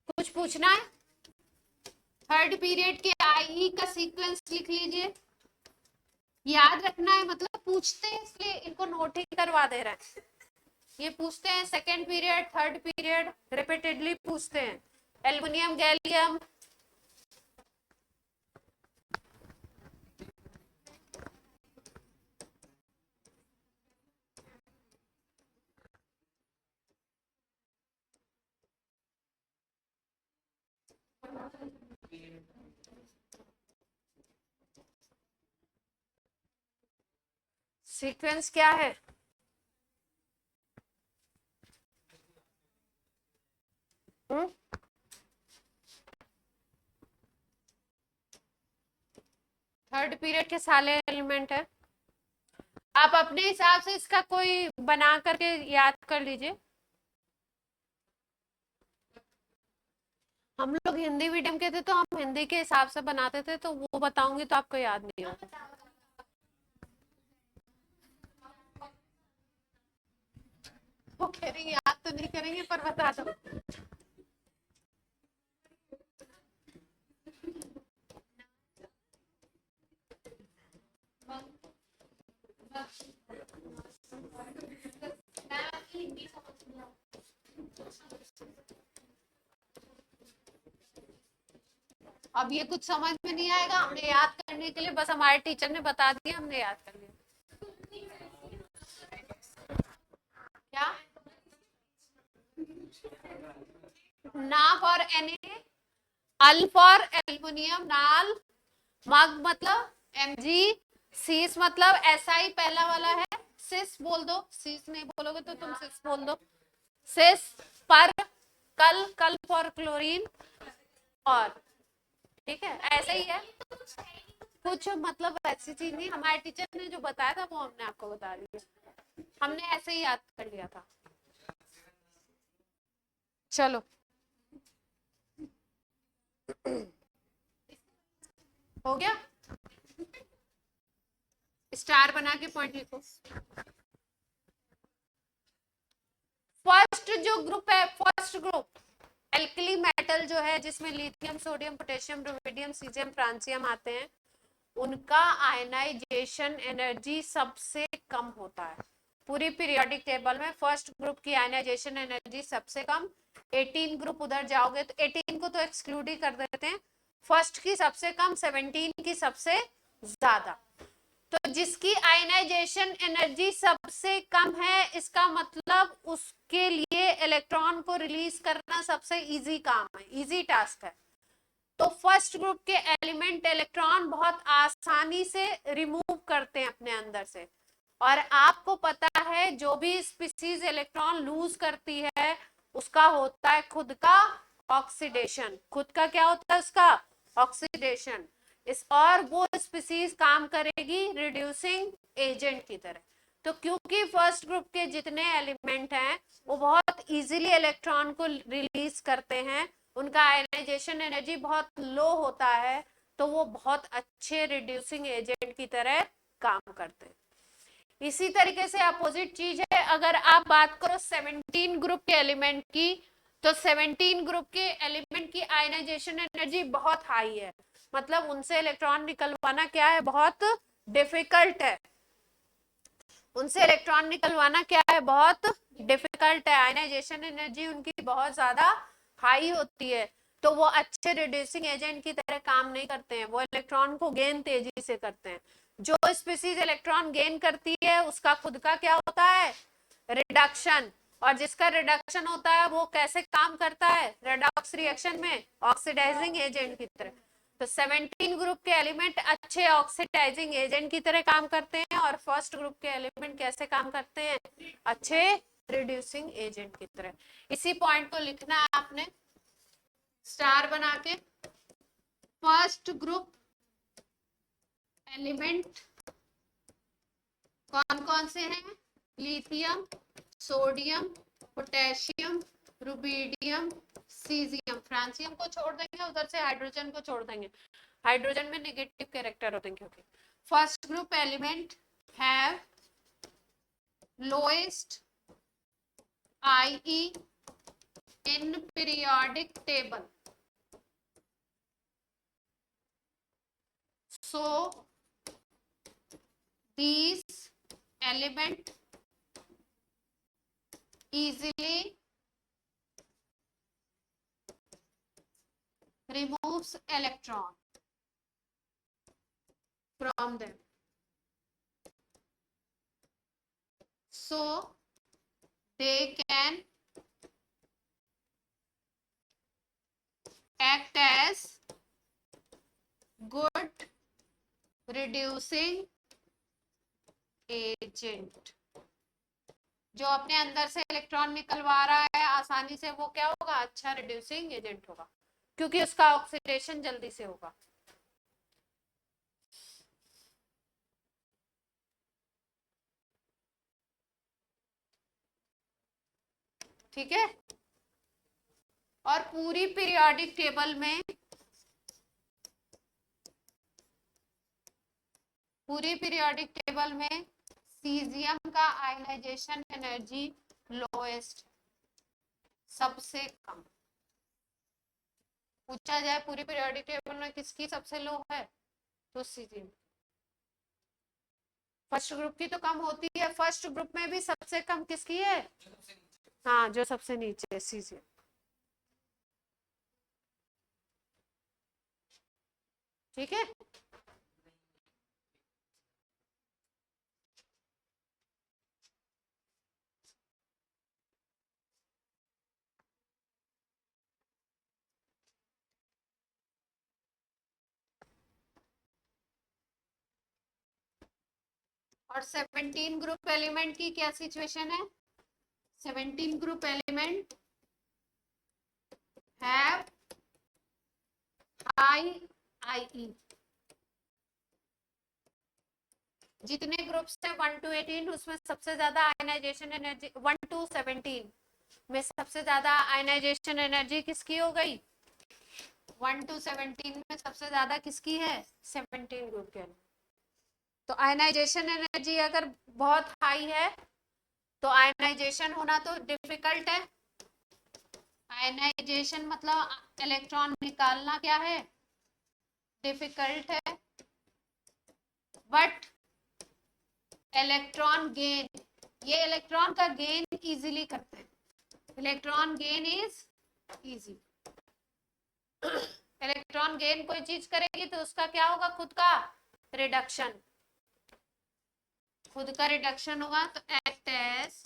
कुछ पूछना है, थर्ड पीरियड के आईई का सीक्वेंस लिख लीजिए, याद रखना है, मतलब पूछते हैं इसलिए इनको नोट ही करवा दे रहे हैं. ये पूछते हैं second period third period repeatedly पूछते हैं. एल्युमिनियम गैलियम, सीक्वेंस क्या है. थर्ड पीरियड के सारे एलिमेंट है. आप अपने हिसाब से इसका कोई बना करके याद कर लीजिए. हम लोग हिंदी मीडियम के थे तो हम हिंदी के हिसाब से बनाते थे, तो वो बताऊंगी तो आपको याद नहीं होगा. वो कह रही याद तो नहीं करेंगे पर बता दो. अब ये कुछ समझ में नहीं आएगा, हमने याद करने के लिए बस हमारे टीचर ने बता दिया, हमने याद कर लिया. क्या ना फॉर Na, अल फॉर एल्युमिनियम नाल, मग मतलब Mg, सीस मतलब SI पहला वाला है, सिस बोल दो, सीस नहीं बोलोगे तो तुम सिस बोल दो, सिस पर, कल कल फॉर क्लोरीन, और ठीक है ऐसे ही है. कुछ मतलब ऐसी चीज नहीं, हमारे टीचर ने जो बताया था वो हमने आपको बता दिया, हमने ऐसे ही याद कर लिया था. चलो हो गया, स्टार बना के पॉइंट लिखो. फर्स्ट जो ग्रुप है, फर्स्ट ग्रुप एल्कली मेटल जो है जिसमें lithium sodium potassium rubidium caesium francium आते हैं, उनका आयनाइजेशन एनर्जी सबसे कम होता है. पूरी पीरियोडिक टेबल में फर्स्ट ग्रुप की आयनाइजेशन एनर्जी सबसे कम. 18 ग्रुप उधर जाओगे तो 18 को तो एक्सक्लूड ही कर देते हैं, फर्स्ट की सबसे कम, 17 की सबसे ज्यादा. तो जिसकी आयनाइजेशन एनर्जी सबसे कम है, इसका मतलब उसके लिए इलेक्ट्रॉन को रिलीज करना सबसे इजी काम है, इजी टास्क है. तो फर्स्ट ग्रुप के एलिमेंट इलेक्ट्रॉन बहुत आसानी से रिमूव करते हैं अपने अंदर से. और आपको पता है जो भी स्पीसीज इलेक्ट्रॉन लूज करती है उसका होता है खुद का ऑक्सीडेशन. खुद का क्या होता है उसका ऑक्सीडेशन. इस और वो स्पीसीज काम करेगी रिड्यूसिंग एजेंट की तरह. तो क्योंकि फर्स्ट ग्रुप के जितने एलिमेंट हैं वो बहुत इजीली इलेक्ट्रॉन को रिलीज करते हैं, उनका आयनाइजेशन एनर्जी बहुत लो होता है, तो वो बहुत अच्छे रिड्यूसिंग एजेंट की तरह काम करते हैं. इसी तरीके से अपोजिट चीज है, अगर आप बात करो 17 ग्रुप के एलिमेंट की, तो 17 ग्रुप के एलिमेंट की आयनाइजेशन एनर्जी बहुत हाई है, मतलब उनसे इलेक्ट्रॉन निकलवाना क्या है, बहुत डिफिकल्ट है। उनसे इलेक्ट्रॉन निकलवाना क्या है, बहुत डिफिकल्ट है। आयनाइजेशन एनर्जी उनकी बहुत ज्यादा हाई होती है, तो वो अच्छे रिड्यूसिंग एजेंट की तरह काम नहीं करते हैं, वो इलेक्ट्रॉन को गेन तेजी से करते हैं। जो स्पीसीज इलेक्ट्रॉन गेन करती है उसका खुद का क्या होता है, रिडक्शन, और जिसका रिडक्शन होता है वो कैसे काम करता है, रेडॉक्स रिएक्शन में ऑक्सीडाइजिंग एजेंट की तरह। तो 17 ग्रुप के एलिमेंट अच्छे ऑक्सीडाइजिंग एजेंट की तरह काम करते हैं, और फर्स्ट ग्रुप के एलिमेंट कैसे काम करते हैं, अच्छे रिड्यूसिंग एजेंट की तरह। इसी पॉइंट को लिखना है आपने स्टार बना के। फर्स्ट ग्रुप एलिमेंट कौन कौन से हैं, lithium, sodium, potassium, rubidium, caesium. Francium को छोड़ देंगे, उधर से हाइड्रोजन को छोड़ देंगे, हाइड्रोजन में नेगेटिव कैरेक्टर होते हैं क्योंकि। First group element have lowest IE in periodic table. So these element easily removes electron from them. So they can act as good reducing agent. जो अपने अंदर से इलेक्ट्रॉन निकलवा रहा है आसानी से, वो क्या होगा, अच्छा रिड्यूसिंग एजेंट होगा, क्योंकि उसका ऑक्सीडेशन जल्दी से होगा। ठीक है। और पूरी पीरियोडिक टेबल में, पूरी पीरियोडिक टेबल में सीजियम का आयनाइजेशन एनर्जी लोएस्ट, सबसे कम। पूछा जाए पूरी पीरियोडिक टेबल में किसकी सबसे लो है, तो सीजियम। फर्स्ट ग्रुप की तो कम होती है, फर्स्ट ग्रुप में भी सबसे कम किसकी है, हाँ जो सबसे नीचे है, सीजियम। ठीक है। और 17 ग्रुप एलिमेंट की क्या सिचुएशन है, 17 group element have high IE। जितने ग्रुप्स थे 1 to 18, उसमें सबसे ज्यादा आयनाइजेशन एनर्जी 1 to 17 में सबसे ज्यादा आयनाइजेशन एनर्जी किसकी हो गई, 1 to 17 में सबसे ज्यादा किसकी है, 17 ग्रुप के। तो आयनाइजेशन एनर्जी अगर बहुत हाई है तो आयनाइजेशन होना तो डिफिकल्ट है। आयनाइजेशन मतलब इलेक्ट्रॉन निकालना क्या है, डिफिकल्ट है। बट इलेक्ट्रॉन गेन, ये इलेक्ट्रॉन का गेन इजीली करते हैं, electron gain is easy. Electron gain कोई चीज करेगी तो उसका क्या होगा, खुद का रिडक्शन, खुद का रिडक्शन होगा, तो act as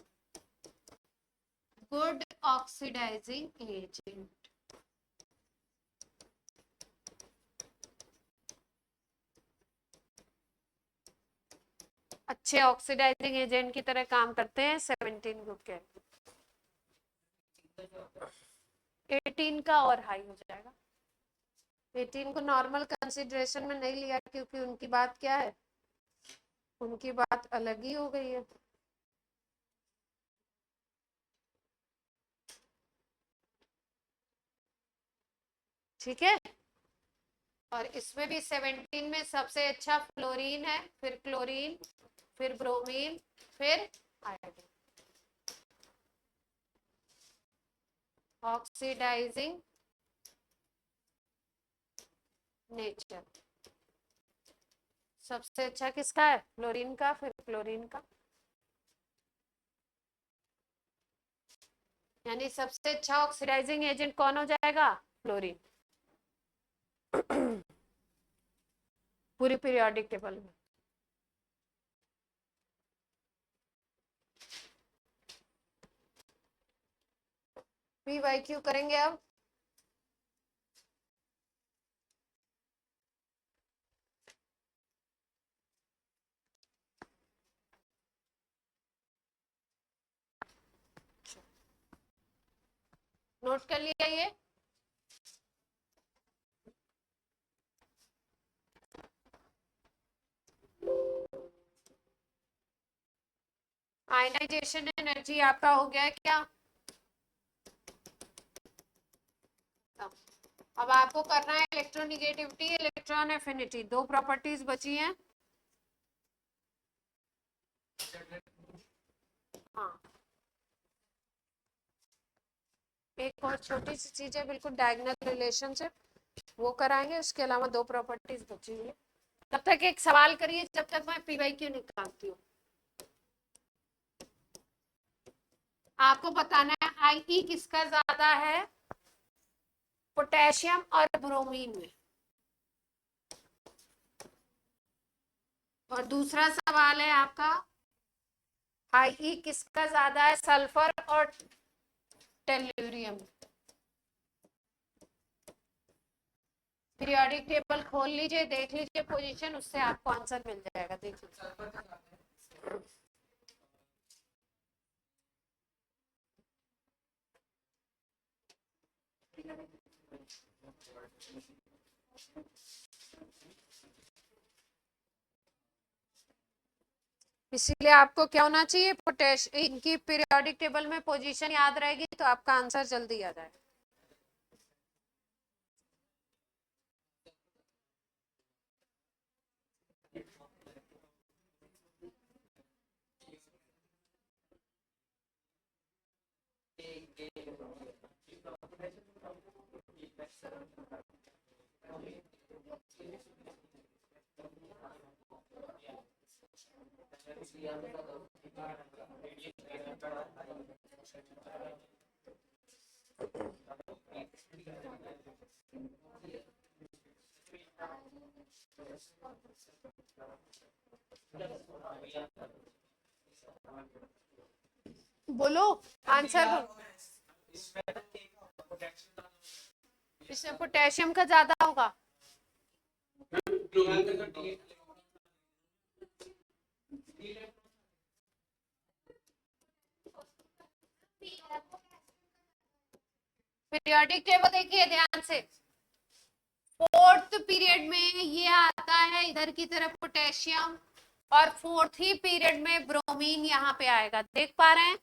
good oxidizing agent. अच्छे ऑक्सीडाइजिंग एजेंट की तरह काम करते हैं 17 ग्रुप के। 18 का और हाई हो जाएगा, 18 को नॉर्मल कंसिडरेशन में नहीं लिया क्योंकि उनकी बात क्या है, उनकी बात अलग ही हो गई है। ठीक है। और इसमें भी 17 में सबसे अच्छा फ्लोरीन है, फिर क्लोरीन, फिर ब्रोमीन, फिर आयोडीन। ऑक्सीडाइजिंग नेचर सबसे अच्छा किसका है? फ्लोरीन का, फिर क्लोरीन का। यानी सबसे अच्छा ऑक्सीडाइजिंग एजेंट कौन हो जाएगा? फ्लोरीन। पूरी पीरियोडिक टेबल में। PYQ करेंगे अब। नोट कर लिया ये? आयनाइजेशन एनर्जी आपका हो गया क्या? अब आपको करना है इलेक्ट्रोनिगेटिविटी, इलेक्ट्रॉन एफिनिटी, दो प्रॉपर्टीज बची हैं। हाँ, एक और छोटी सी चीज है, बिल्कुल डायगोनल रिलेशनशिप, वो कराएंगे। उसके अलावा दो प्रॉपर्टीज बची हुई है। तब तक एक सवाल करिए जब तक मैं PYQ निकालती हूँ। आपको बताना है IE किसका ज्यादा है? पोटेशियम और ब्रोमीन में। और दूसरा सवाल है आपका, IE किसका ज्यादा है? सल्फर और टेल्यूरियम। पीरियोडिक टेबल खोल लीजिए, देख लीजिए पोजीशन, उससे आपको आंसर मिल जाएगा। देखिए इसीलिए आपको क्या होना चाहिए? पोटेश इनकी पीरियोडिक टेबल में पोजीशन याद रहेगी तो आपका आंसर जल्दी आ जाएगा। बोलो आंसर बोलो। इसमें पोटेशियम का ज्यादा होगा। पीरियोडिक टेबल देखिए ध्यान से। फोर्थ पीरियड में ये आता है इधर की तरफ पोटेशियम, और फोर्थ ही पीरियड में ब्रोमीन यहाँ पे आएगा। देख पा रहे हैं?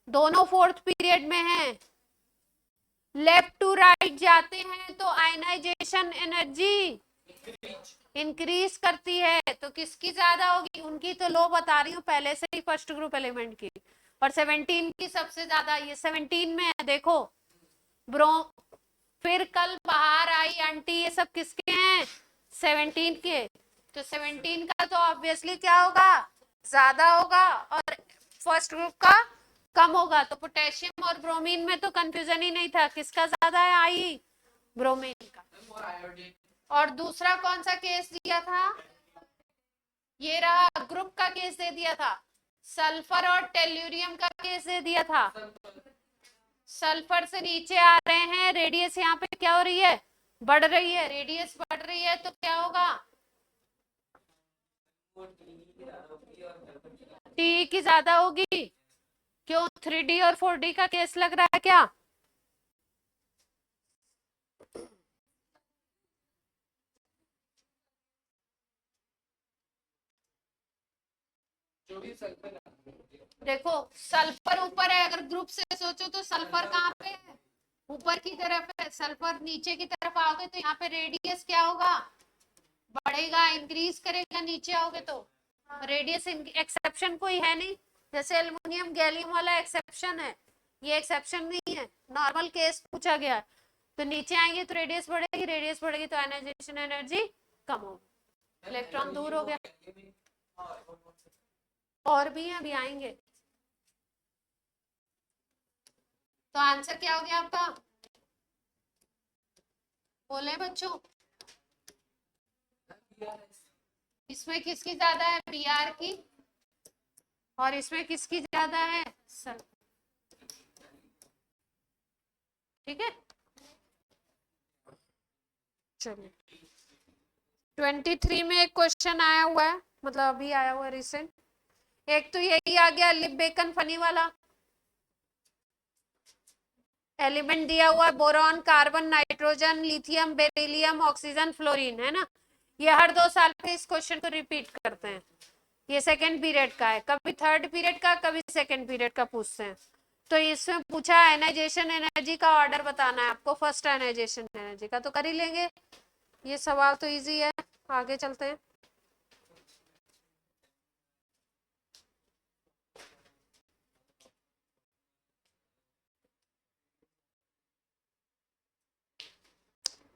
दोनों फोर्थ पीरियड में हैं। लेफ्ट टू राइट जाते हैं तो आयनाइजेशन एनर्जी इंक्रीज करती है। तो किसकी ज्यादा होगी? उनकी तो लो बता रही हूँ पहले से ही, फर्स्ट ग्रुप एलिमेंट की। और 17 की सबसे ज्यादा, ये 17 में है। देखो ब्रो, फिर कल बाहर आई आंटी, ये सब किसके हैं? 17 के। तो 17 का तो ऑब्वियसली क्या होगा? ज्यादा होगा, और फर्स्ट ग्रुप का कम होगा। तो पोटेशियम और ब्रोमीन में तो कंफ्यूजन ही नहीं था, किसका ज्यादा है? आई ब्रोमीन का। और दूसरा कौन सा केस दिया था? ये रहा, ग्रुप का केस दे दिया था। सल्फर और टेल्यूरियम का केस दे दिया था। सल्फर से नीचे आ रहे हैं, रेडियस यहाँ पे क्या हो रही है? बढ़ रही है। रेडियस बढ़ रही है तो क्या होगा? टी की ज्यादा होगी। क्यों? 3D और 4D का केस लग रहा है क्या? देखो सल्फर ऊपर है, अगर ग्रुप से सोचो तो सल्फर कहाँ पे है? ऊपर की तरफ है। सल्फर नीचे की तरफ आओगे तो यहाँ पे रेडियस क्या होगा? बढ़ेगा, इंक्रीज करेगा नीचे आओगे तो। रेडियस एक्सेप्शन कोई है नहीं, जैसे एल्युमिनियम गैलियम वाला एक्सेप्शन है, ये एक्सेप्शन नहीं है, नॉर्मल केस पूछा गया है। तो नीचे आएंगे तो रेडियस बढ़ेगी, रेडियस बढ़ेगी तो आयनाइजेशन एनर्जी कम होगी, इलेक्ट्रॉन दूर हो गया। और भी हैं, अभी आएंगे। तो आंसर क्या हो गया आपका, बोले बच्चों? इसमें किसकी ज्यादा है, बी आर की, और इसमें किसकी ज्यादा है, सर। ठीक है, चलिए 23 में एक क्वेश्चन आया हुआ है, मतलब अभी आया हुआ है रिसेंट। एक तो यही आ गया लिप बेकन फनी वाला, एलिमेंट दिया हुआ है boron, carbon, nitrogen, lithium, beryllium, oxygen, fluorine, है ना। ये हर 2 साल पे इस क्वेश्चन को रिपीट करते हैं। ये सेकंड पीरियड का है, कभी थर्ड पीरियड का, कभी सेकंड पीरियड का पूछते हैं। तो इसमें पूछा आयनाइजेशन एनर्जी का ऑर्डर बताना है आपको, फर्स्ट आयनाइजेशन एनर्जी का तो कर ही लेंगे, ये सवाल तो इजी है। आगे चलते हैं।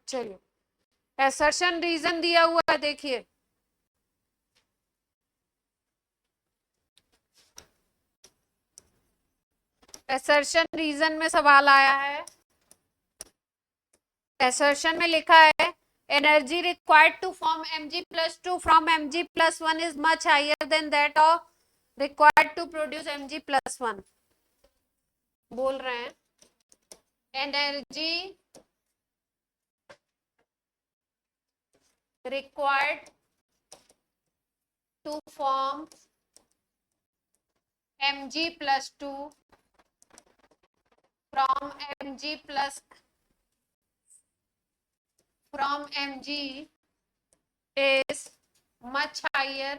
चलिए, असर्शन रीजन दिया हुआ है, देखिए असर्शन रीजन में सवाल आया है। असर्शन में लिखा है energy required to form Mg+2 from Mg+1 is much higher than that of required to produce Mg+1। बोल रहे हैं energy required to form Mg+2 from Mg is much higher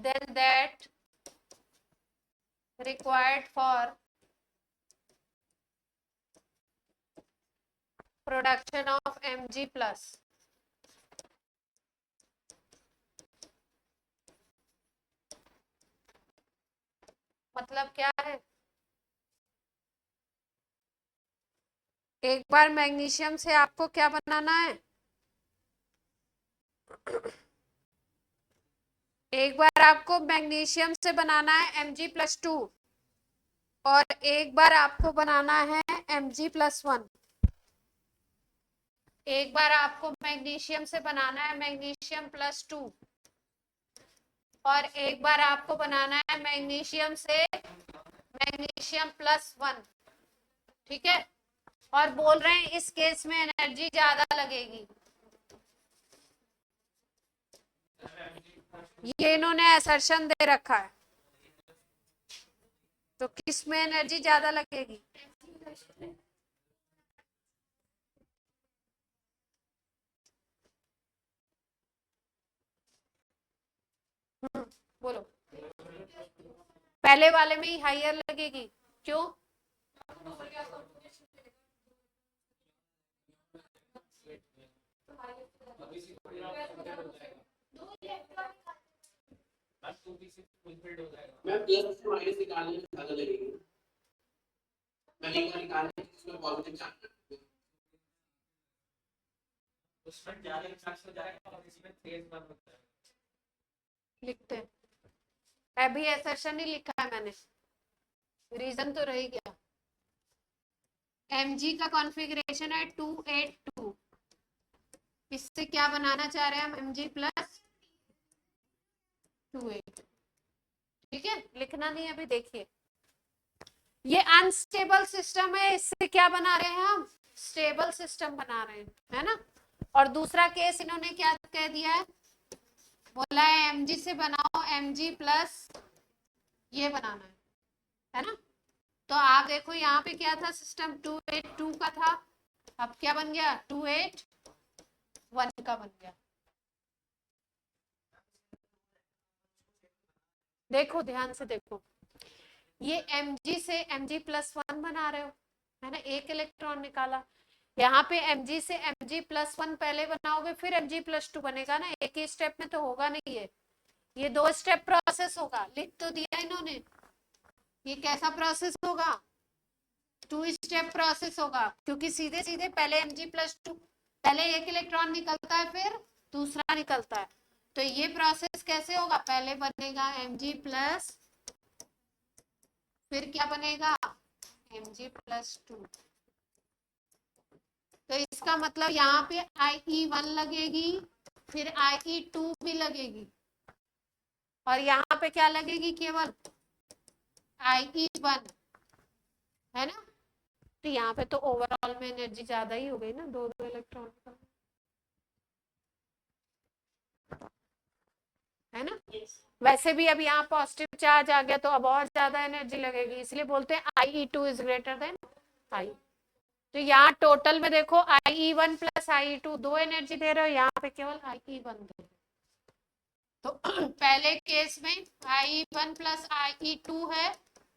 than that required for production of Mg+. मतलब क्या है, एक बार magnesium से आपको क्या बनाना है, एक बार आपको मैग्नीशियम से बनाना है Mg+2 और एक बार आपको बनाना है Mg+1। एक बार आपको मैग्नीशियम से बनाना है मैग्नीशियम+2 और एक बार आपको बनाना है मैग्नीशियम से मैग्नीशियम+1। ठीक है, और बोल रहे हैं इस केस में एनर्जी ज्यादा लगेगी। ये इन्होंने असर्शन दे रखा है, तो किस में एनर्जी ज्यादा लगेगी, बोलो। पहले वाले में ही हायर लगेगी, क्यों? मैम प्लस से माइनस निकालने में ज्यादा लगेगी, पहले का निकालने इसमें पॉजिटिव चार्ज उसमें ज्यादा चार्ज हो जाएगा और इसमें तेज बन होता है। लिखते हैं, अभी असर्शन ही लिखा है मैंने, रीजन तो रह गया। Mg का कॉन्फ़िगरेशन है 282, इससे क्या बनाना चाह रहे हैं हम, Mg+28। ठीक है, लिखना नहीं है अभी, देखिए ये अनस्टेबल सिस्टम है, इससे क्या बना रहे हैं हम, स्टेबल सिस्टम बना रहे हैं, है ना। और दूसरा केस इन्होंने क्या कह दिया है, बोला है Mg से बनाओ Mg+ ये बनाना है ना। तो आप देखो यहाँ पे क्या था सिस्टम, 282 का था, अब क्या बन गया, 281 का बन गया। देखो ध्यान से देखो, ये Mg से Mg+1 बना रहे हो, है ना, एक इलेक्ट्रॉन निकाला। यहाँ पे mg से mg+1 पहले बनाओगे फिर mg+2 बनेगा ना, एक ही स्टेप में तो होगा नहीं ये 2 स्टेप प्रोसेस होगा। लिख तो दिया इन्होंने, ये कैसा प्रोसेस होगा, 2 स्टेप प्रोसेस होगा, क्योंकि सीधे सीधे पहले mg+2, पहले एक इलेक्ट्रॉन निकलता है फिर दूसरा निकलता है। तो ये प्रोसेस कैसे होगा, पहले बनेगा mg+, फिर क्या बनेगा mg+2। तो इसका मतलब यहाँ पे IE1 लगेगी, फिर IE2 भी लगेगी, और यहाँ पे क्या लगेगी, केवल IE1, है ना। तो यहाँ पे तो ओवरऑल में एनर्जी ज्यादा ही हो गई ना, 2 इलेक्ट्रॉन का, है ना। वैसे भी अब यहाँ पॉजिटिव चार्ज आ गया तो अब और ज्यादा एनर्जी लगेगी, इसलिए बोलते हैं IE2 is greater than I। तो यहाँ टोटल में देखो IE1 प्लस IE2 2 एनर्जी दे रहे हो, यहाँ पे केवल IE1 दे रहे हो। तो पहले केस में IE1 प्लस IE2 है,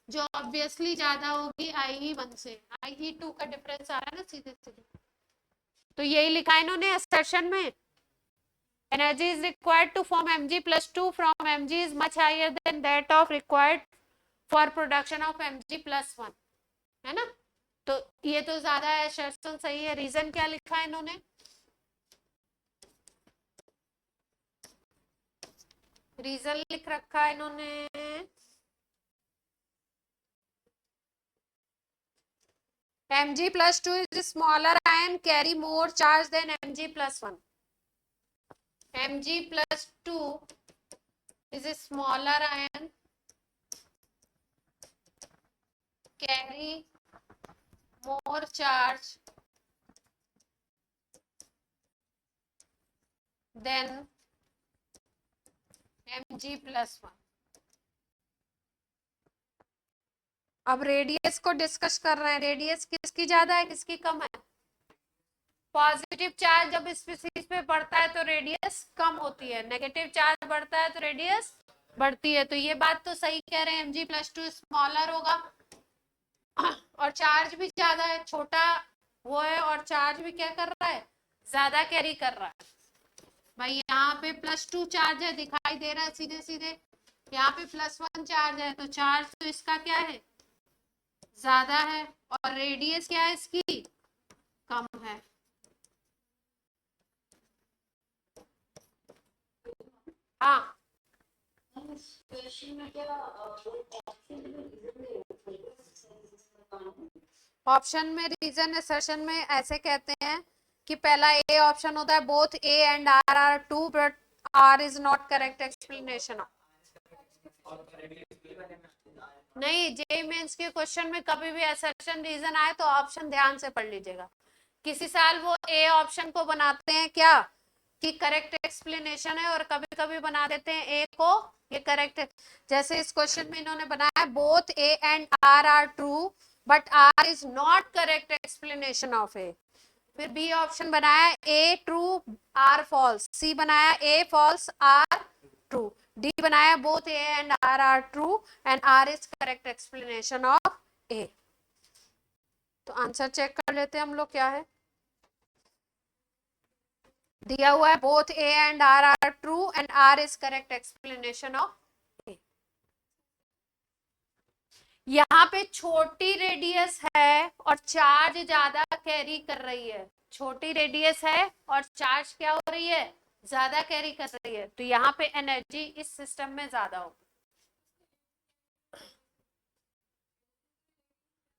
जो ऑब्वियसली ज्यादा होगी IE1 से, IE2 का डिफरेंस आ रहा है ना सीधे सीधे। तो यही लिखा है इन्होंने असर्शन में, energy is required to form Mg+2 from Mg is much higher than that of required for production of Mg+1, है ना। तो ये तो ज्यादा है, असर्शन सही है। रीजन क्या लिखा है इन्होंने, रीजन लिख रखा है इन्होंने, Mg+2 is smaller ion carry more charge than Mg+1. Mg+2 is a smaller ion carry more charge than Mg+1. अब रेडियस को डिस्कस कर रहे हैं, रेडियस किसकी ज्यादा है किसकी कम है। पॉजिटिव चार्ज जब स्पीसीज पे बढ़ता है तो रेडियस कम होती है, नेगेटिव चार्ज बढ़ता है तो रेडियस बढ़ती है। तो ये बात तो सही कह रहे हैं, Mg+2 स्मॉलर होगा और चार्ज भी ज्यादा है, छोटा वो है और चार्ज भी क्या कर रहा है, ज्यादा कैरी कर रहा है। भाई यहाँ पे +2 चार्ज है, दिखाई दे रहा है सीधे सीधे, यहाँ पे +1 चार्ज है, तो चार्ज तो इसका क्या है, ज्यादा है, और रेडियस क्या है इसकी, कम है। हाँ ऑप्शन में रीजन असर्शन में ऐसे कहते हैं कि पहला ए ऑप्शन होता है, both A and R are true but R is not correct explanation. नहीं, जे मेंस के क्वेश्चन में कभी भी असर्शन रीजन आए तो ऑप्शन ध्यान से पढ़ लीजिएगा। किसी साल वो ए ऑप्शन को बनाते हैं क्या कि करेक्ट एक्सप्लेनेशन है, और कभी कभी बना देते हैं ए को ये करेक्ट। जैसे इस क्वेश्चन में इन्होंने बनाया both A and R are true but R is not correct explanation of A. फिर बी ऑप्शन बनाया A true R false, C बनाया A false R true, D बनाया both A and R are true and R is correct explanation of A. तो answer check कर लेते हैं हम लोग, क्या है दिया हुआ है, both A and R are true and R is correct explanation of A. यहाँ पे छोटी रेडियस है और चार्ज ज्यादा कैरी कर रही है, छोटी रेडियस है और चार्ज क्या हो रही है, ज्यादा कैरी कर रही है, तो यहाँ पे एनर्जी इस सिस्टम में ज्यादा होगी।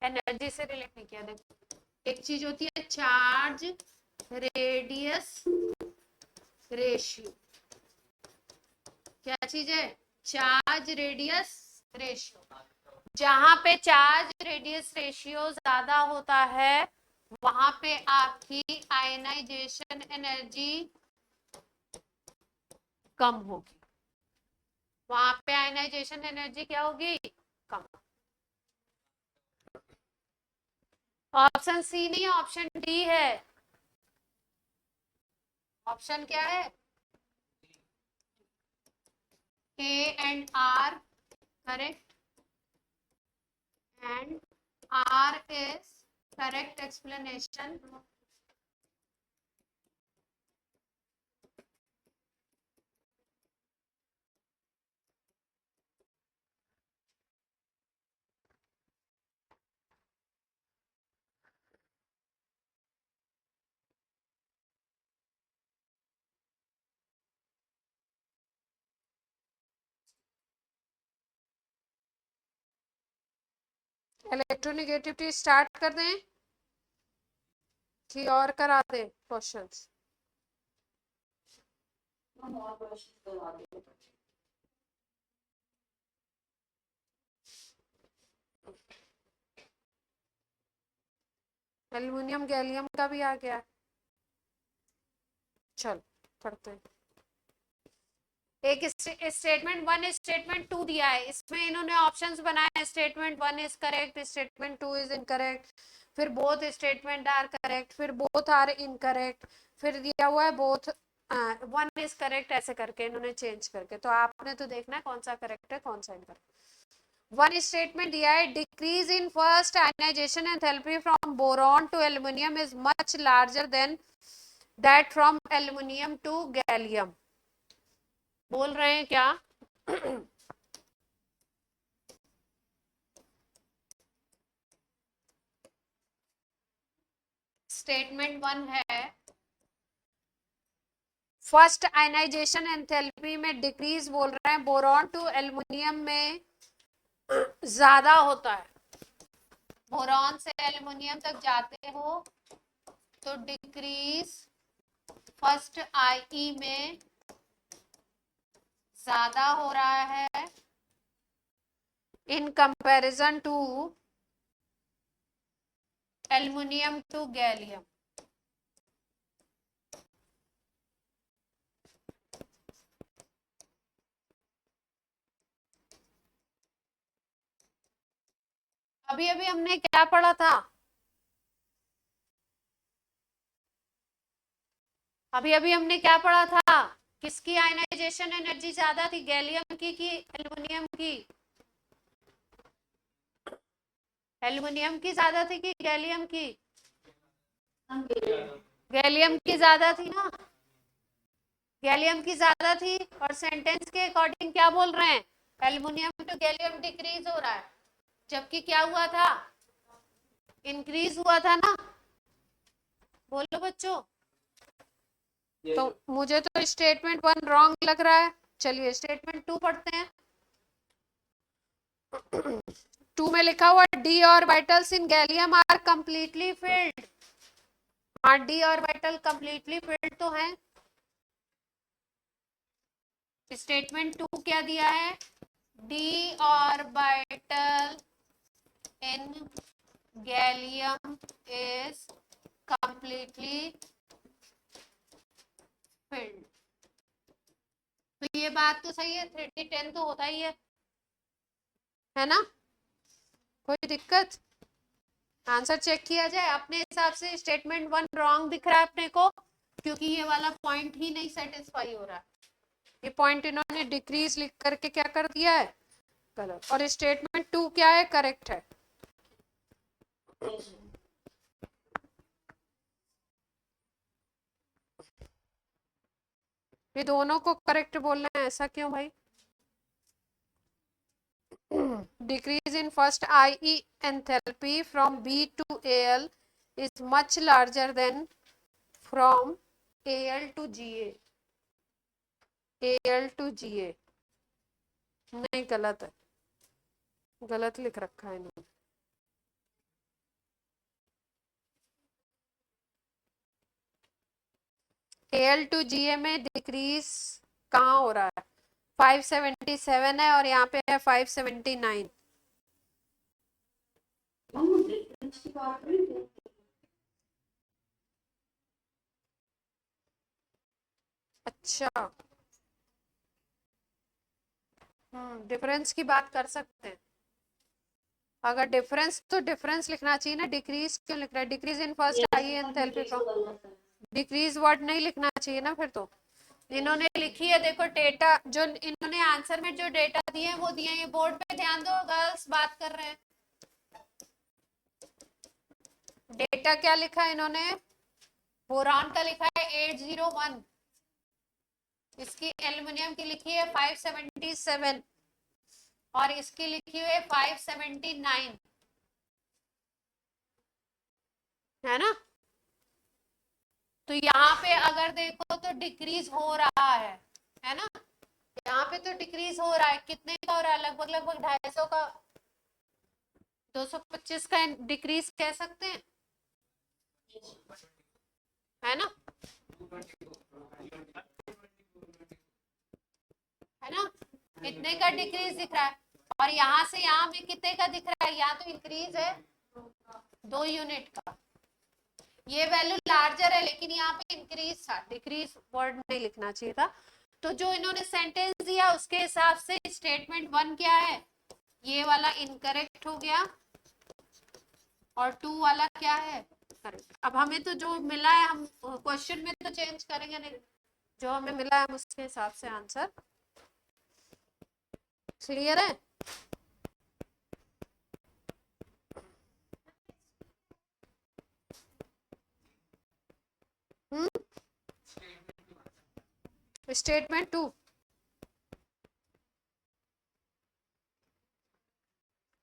एनर्जी से रिलेट नहीं किया, देखो एक चीज होती है चार्ज रेडियस रेशियो, क्या चीज है, चार्ज रेडियस रेशियो। जहां पे चार्ज रेडियस रेशियो ज्यादा होता है वहां पे आपकी आयनाइजेशन एनर्जी कम होगी, वहां पे आयनाइजेशन एनर्जी क्या होगी, कम। ऑप्शन सी नहीं, ऑप्शन डी है। ऑप्शन क्या है, A and R correct and R is correct explanation electronegativity start कर दें कि और करा दें क्वेश्चंस? एल्युमिनियम गैलियम का भी आ गया। चल पढ़ते हैं। एक स्टेटमेंट 1 स्टेटमेंट 2 दिया है, इसमें इन्होंने ऑप्शंस बनाए। Statement 1 is correct, statement 2 is incorrect, फिर बोथ स्टेटमेंट आर करेक्ट, फिर बोथ आर इनकरेक्ट, फिर दिया हुआ है बोथ 1 इज करेक्ट, ऐसे करके इन्होंने चेंज करके। तो आपने तो देखना है कौन सा करेक्ट है कौन सा इनकरेक्ट। 1 स्टेटमेंट दिया है, decrease in first ionization enthalpy from boron to aluminium is much larger than that from aluminium to gallium. बोल रहे हैं क्या? स्टेटमेंट 1 है, फर्स्ट आयनाइजेशन एंथैल्पी में डिक्रीज बोल रहे हैं, बोरॉन टू एल्युमिनियम में ज्यादा होता है। बोरॉन से एल्युमिनियम तक जाते हो तो डिक्रीज फर्स्ट आईई में ज्यादा हो रहा है in comparison to aluminium to gallium. अभी अभी हमने क्या पढ़ा था? अभी अभी हमने क्या पढ़ा था? किसकी आयनाइजेशन एनर्जी ज्यादा थी, गैलियम की कि एल्युमिनियम की? एल्युमिनियम की ज्यादा थी कि गैलियम की? गैलियम की ज्यादा थी ना, गैलियम की ज्यादा थी। और सेंटेंस के अकॉर्डिंग क्या बोल रहे हैं? एल्युमिनियम टू गैलियम डिक्रीज हो रहा है, जबकि क्या हुआ था? इंक्रीज हुआ था ना। बोलो बच्चों। तो मुझे तो स्टेटमेंट 1 रॉन्ग लग रहा है। चलिए स्टेटमेंट 2 पढ़ते हैं। 2 में लिखा हुआ D orbitals in gallium are completely filled. हाँ, डी ऑर्बिटल कंप्लीटली फिल्ड तो है। स्टेटमेंट 2 क्या दिया है? D orbital in gallium is completely filled. तो ये बात तो सही है, 3D10 तो होता ही है ना? कोई दिक्कत? आंसर चेक किया जाए अपने हिसाब से। स्टेटमेंट 1 रॉन्ग दिख रहा है अपने को, क्योंकि ये वाला पॉइंट ही नहीं सेटिस्फाई हो रहा है। ये पॉइंट इन्होंने डिक्रीज लिख करके क्या कर दिया है? गलत। और स्टेटमेंट 2 क्या है? करेक्ट है। ये दोनों को करेक्ट बोलना है, ऐसा क्यों भाई? Decrease in first IE enthalpy from B to AL is much larger than from AL to GA. AL to GA नहीं, गलत है, गलत लिख रखा है इन्होंने। AL to GA में डिक्रीज कहाँ हो रहा है? 577 है और यहाँ पे है 579। अच्छा, डिफरेंस की बात कर सकते हैं। अगर डिफरेंस तो डिफरेंस लिखना चाहिए ना, डिक्रीज क्यों लिख रहा है? Decrease in first I enthalpy from, decrease word नहीं लिखना चाहिए ना फिर तो। इन्होंने लिखी है, देखो डेटा जो इन्होंने आंसर में जो डेटा दिए हैं वो दिए हैं। बोर्ड पे ध्यान दो, गर्ल्स बात कर रहे हैं। डेटा क्या लिखा है इन्होंने? बोरॉन का लिखा है 801, इसकी एल्युमिनियम की लिखी है 577 और इसकी लिखी हुई है 579, है ना? तो यहाँ पे अगर देखो तो डिक्रीज हो रहा है ना? यहाँ पे तो डिक्रीज हो रहा है। कितने का हो रहा है? लगभग लगभग 250 का, 225 का डिक्रीज कह सकते हैं, है ना, है ना, कितने का डिक्रीज दिख रहा है, और यहाँ से यहाँ भी कितने का दिख रहा है, यहाँ तो इंक्रीज है 2 यूनिट का, ये वैल्यू लार्जर है लेकिन यहाँ पे इंक्रीज था, डिक्रीज वर्ड नहीं लिखना चाहिए था। तो जो इन्होंने सेंटेंस दिया उसके हिसाब से स्टेटमेंट 1 क्या है, ये वाला इनकरेक्ट हो गया, और 2 वाला क्या है, करेक्ट। अब हमें तो जो मिला है हम क्वेश्चन में तो चेंज करेंगे नहीं, जो हमें मिला है हम उसके हिसाब से आंसर, क्लियर है। स्टेटमेंट 2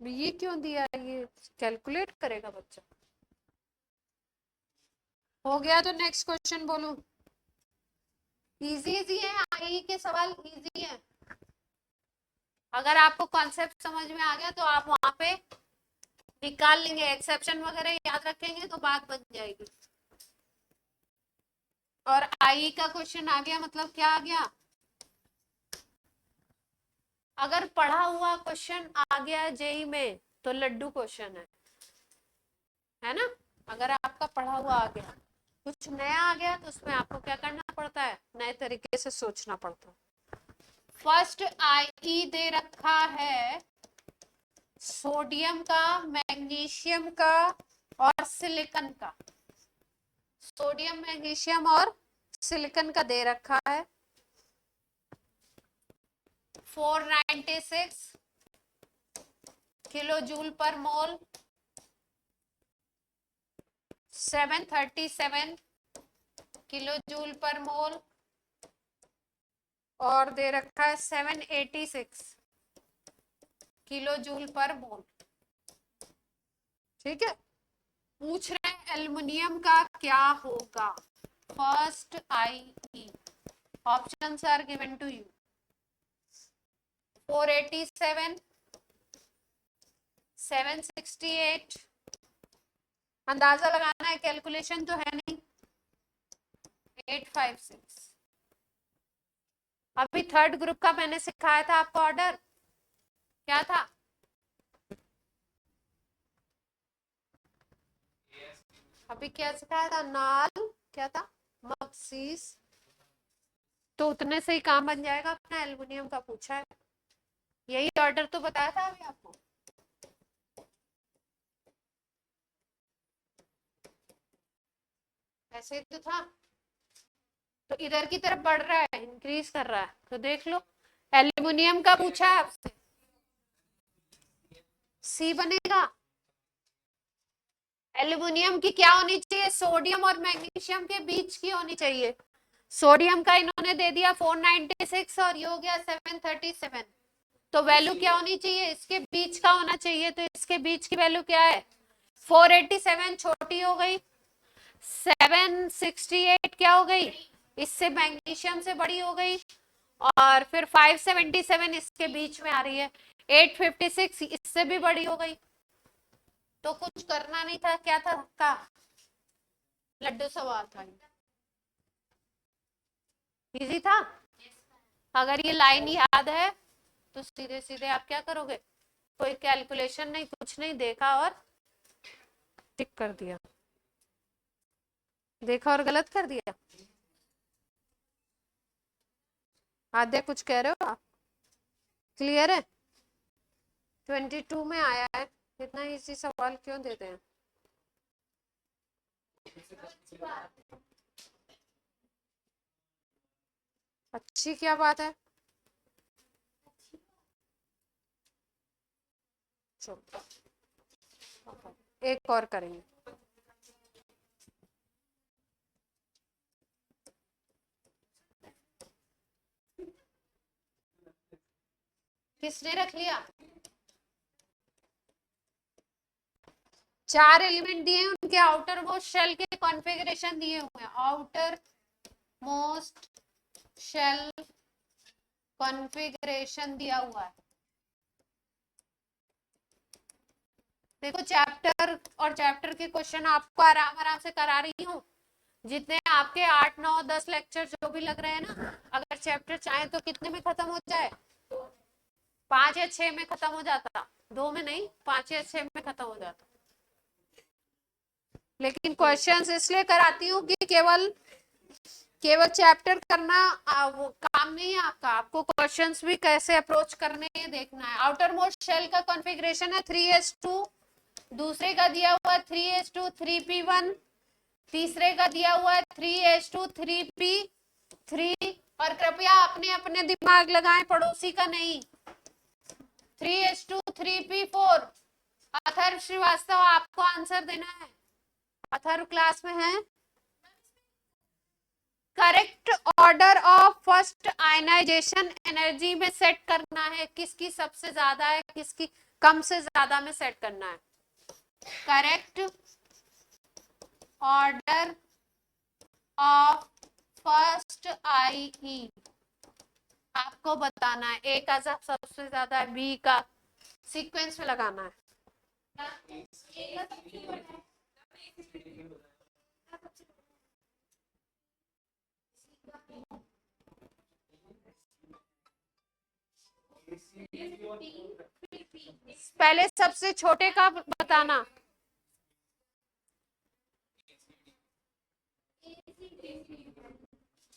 ये क्यों दिया, ये कैलकुलेट करेगा बच्चा, हो गया तो नेक्स्ट क्वेश्चन बोलूं, इजी है, आई के सवाल इजी है, अगर आपको कॉन्सेप्ट समझ में आ गया तो आप वहां पे निकाल लेंगे, एक्सेप्शन वगैरह याद रखेंगे तो बात बन जाएगी। और आई का क्वेश्चन आ गया मतलब क्या आ गया, अगर पढ़ा हुआ क्वेश्चन आ गया जेई में तो लड्डू क्वेश्चन है ना, अगर आपका पढ़ा हुआ आ गया, कुछ नया आ गया तो उसमें आपको क्या करना पड़ता है, नए तरीके से सोचना पड़ता है। फर्स्ट आई दे रखा है सोडियम का, मैग्नीशियम का और सिलिकॉन का, सोडियम मैग्नीशियम और सिलिकॉन का दे रखा है 496 किलो जूल पर मोल, 737 किलो जूल पर मोल, और दे रखा है 786 किलो जूल पर मोल, ठीक है। पूछ रहे हैं एल्युमिनियम का क्या होगा, first I, options are given to you, 487, 768, अंदाजा लगाना है, कैलकुलेशन तो है नहीं, 856। अभी थर्ड ग्रुप का मैंने सिखाया था आपको ऑर्डर, क्या था, अभी क्या सिखाया था, नाल क्या था, मक्सीस, तो उतने से ही काम बन जाएगा अपना, एल्युमिनियम का पूछा है, यही ऑर्डर तो बताया था अभी आपको, ऐसे ही तो था, तो इधर की तरफ बढ़ रहा है, इंक्रीज कर रहा है, तो देख लो, एल्युमिनियम का पूछा है आपसे, सी बनेगा, एल्युमिनियम की क्या होनी चाहिए, सोडियम और मैग्नीशियम के बीच की होनी चाहिए, सोडियम का इन्होंने दे दिया 496 और ये हो गया 737, तो वैल्यू क्या होनी चाहिए, इसके बीच का होना चाहिए, तो इसके बीच की वैल्यू क्या है, 487 छोटी हो गई, 768 क्या हो गई, इससे मैग्नीशियम से बड़ी हो गई, और फिर 577 इसके बीच में आ रही है, 856 इससे भी बड़ी हो गई, तो कुछ करना नहीं था, क्या था का लड्डू सवाल था, इजी था। अगर ये लाइन याद है तो सीधे सीधे आप क्या करोगे, कोई कैलकुलेशन नहीं, कुछ नहीं, देखा और टिक कर दिया, देखा और गलत कर दिया, आधे कुछ कह रहे हो आप, क्लियर है। 22 में आया है, इतना इजी सवाल क्यों देते हैं, अच्छी क्या बात है, चलो एक और करेंगे, किसने रख लिया, 4 एलिमेंट दिए हैं, उनके आउटर मोस्ट शेल के कॉन्फ़िगरेशन दिए हुए हैं, आउटर मोस्ट शेल कॉन्फ़िगरेशन दिया हुआ है, देखो चैप्टर और चैप्टर के क्वेश्चन आपको आराम आराम से करा रही हूँ। जितने आपके 8 9 10 लेक्चर जो भी लग रहे हैं ना, अगर चैप्टर चाहे तो कितने में खत्म हो जाए, 5 या 6 में खत्म हो जाता, 2 में नहीं, 5 या 6 में खत्म हो जाता। लेकिन क्वेश्चंस इसलिए कराती हूँ कि केवल चैप्टर करना वो काम नहीं है आपका, आपको क्वेश्चंस भी कैसे अप्रोच करने हैं देखना है। आउटर मोस्ट शेल का कॉन्फ़िगरेशन है 3s2, दूसरे का दिया हुआ है 3s2 3p1, तीसरे का दिया हुआ है 3s2 3p3। और कृपया अपने अपने दिमाग लगाएं, पड़ोसी का नहीं। 3s2 3p4। अथर्व श्रीवास्तव आपको आंसर देना है। अथर्व क्लास में है। Correct order of first ionization energy में सेट करना है, किसकी सबसे ज्यादा है, किसकी कम से ज्यादा में सेट करना है। Correct order of first IE आपको बताना है। ए का सबसे ज्यादा है, बी का सीक्वेंस में लगाना है। पहले सबसे छोटे का बताना।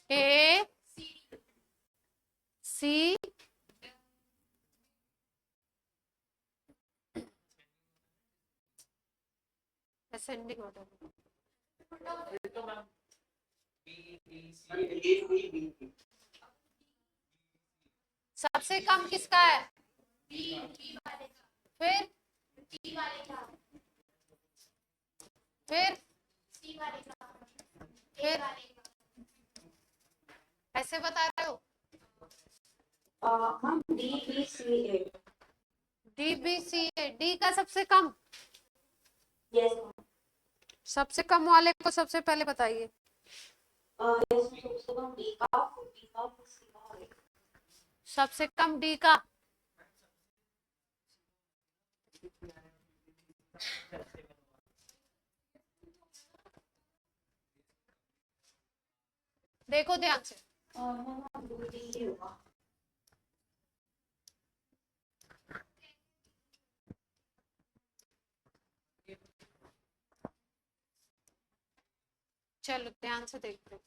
ए सी असेंडिंग ऑर्डर। सबसे कम किसका है? फिर फिर ऐसे बता रहे हो? हम DBCA। DBCA, डी का सबसे कम। यस सबसे कम वाले को सबसे पहले बताइए। सबसे कम डी का। देखो ध्यान से। चलो ध्यान से देखते हैं।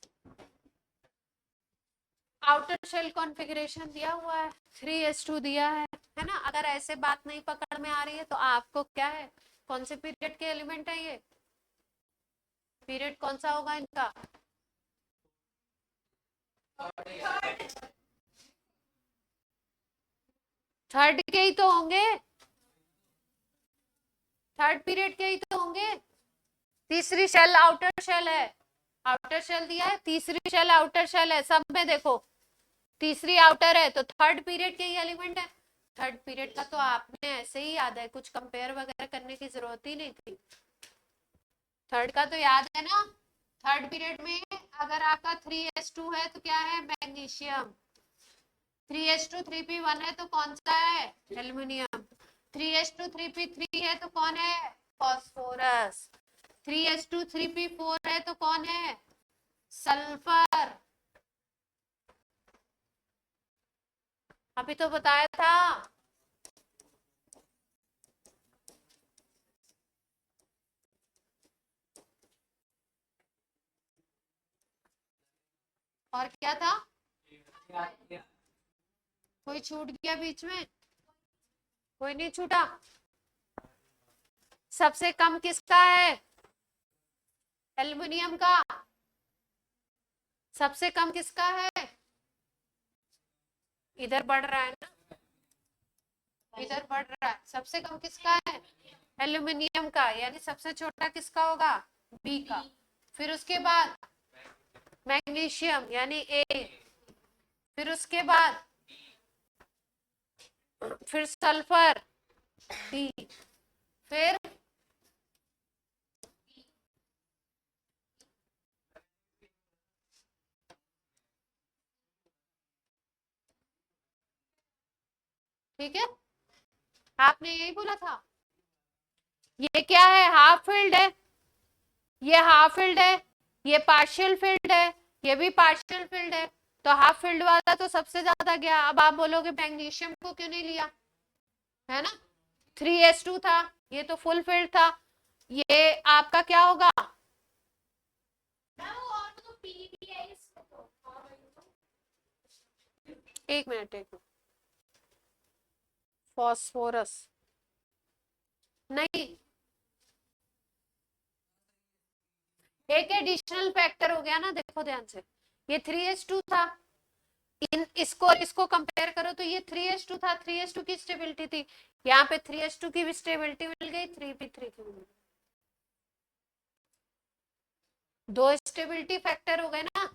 आउटर शेल कॉन्फ़िगरेशन दिया हुआ है, 3s2 दिया है ना। अगर ऐसे बात नहीं पकड़ में आ रही है तो आपको क्या है, कौन से पीरियड के एलिमेंट है ये, पीरियड कौन सा होगा इनका? थर्ड के ही तो होंगे, थर्ड पीरियड के ही तो होंगे। तीसरी शेल आउटर शेल है, आउटर शेल दिया है, तीसरी शेल आउटर शेल है, सब में देखो तीसरी आउटर है, तो थर्ड पीरियड के ही एलिमेंट है। थर्ड पीरियड का तो आपने ऐसे ही याद है, कुछ कंपेयर वगैरह करने की जरूरत ही नहीं थी। थर्ड का तो याद है ना। थर्ड पीरियड में अगर आपका 3s2 है तो क्या है, मैग्नीशियम। 3s2 3p1 है तो कौन सा है, एल्युमिनियम। 3s2 3p3 है तो कौन है, फास्फोरस। 3s2 3p4 है तो कौन है, सल्फर। अभी तो बताया था। और क्या था, कोई छूट गया बीच में? कोई नहीं छूटा। सबसे कम किसका है, एल्युमिनियम का। सबसे कम किसका है, इधर बढ़ रहा है ना, इधर बढ़ रहा है। सबसे कम किसका है, एल्युमिनियम का, यानी सबसे छोटा किसका होगा, बी का। फिर उसके बाद मैग्नीशियम यानी ए, फिर उसके बाद फिर सल्फर डी, फिर ठीक है, आपने यही बोला था। ये क्या है, हाफ फील्ड है, ये हाफ फील्ड है, ये पार्शियल फील्ड है, ये भी पार्शियल फील्ड है, तो हाफ फील्ड वाला तो सबसे ज्यादा गया। अब आप बोलोगे मैग्नीशियम को क्यों नहीं लिया, है ना, 3s2 था, ये तो फुल फील्ड था, ये आपका क्या होगा, एक मिनट, फॉस्फोरस नहीं, एक एडिशनल फैक्टर हो गया ना, देखो ध्यान से, ये 3s2 था, इसको कंपेयर करो तो ये 3s2 था, 3s2 की स्टेबिलिटी थी, यहाँ पे 3s2 की भी स्टेबिलिटी मिल गई, 3p3 की मिल गई, दो स्टेबिलिटी फैक्टर हो गए ना।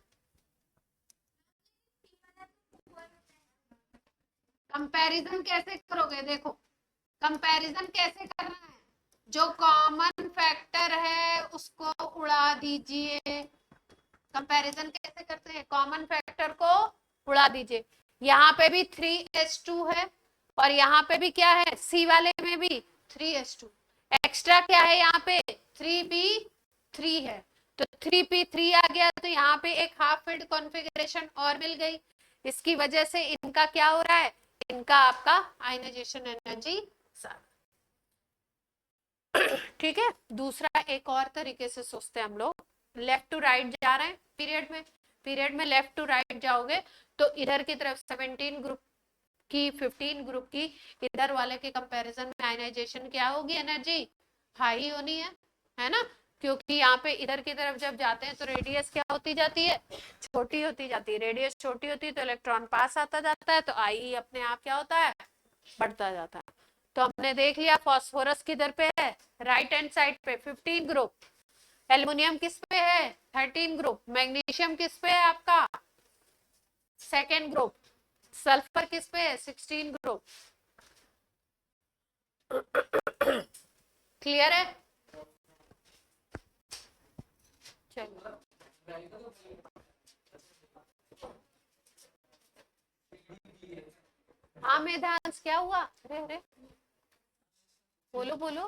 कंपैरिजन कैसे करोगे, देखो कंपैरिजन कैसे करना है, जो कॉमन फैक्टर है उसको उड़ा दीजिए। कंपैरिजन कैसे करते हैं, कॉमन फैक्टर को उड़ा दीजिए, यहाँ पे भी 3s2 है और यहाँ पे भी क्या है, सी वाले में भी 3s2, एक्स्ट्रा क्या है यहाँ पे 3p3 है, तो 3p3 आ गया, तो यहाँ पे एक हाफ फील्ड कॉन्फ़िगरेशन और मिल गई, इसकी वजह से इनका क्या हो रहा है, इनका आपका आयनाइजेशन एनर्जी, ठीक है। दूसरा एक और तरीके से सोचते हैं हम लोग, लेफ्ट टू राइट जा रहे हैं पीरियड में लेफ्ट टू राइट जाओगे तो इधर की तरफ 17 ग्रुप की 15 ग्रुप की इधर वाले के कंपैरिजन में आयनाइजेशन क्या होगी, एनर्जी हाई होनी है ना, क्योंकि यहाँ पे इधर की तरफ जब जाते हैं तो रेडियस क्या होती जाती है, छोटी होती जाती है, रेडियस छोटी होती है तो इलेक्ट्रॉन पास आता जाता है, तो आई अपने आप क्या होता है, बढ़ता जाता है। तो हमने देख लिया फॉस्फोरस किधर पे है, राइट हैंड साइड पे 15 ग्रुप, एल्युमिनियम किस पे है 13 ग्रुप, मैग्नीशियम किस पे है आपका सेकेंड ग्रुप, सल्फर किस पे है 16 ग्रुप, क्लियर है, चलो हाँ मेधांश क्या हुआ, अरे अरे बोलो बोलो,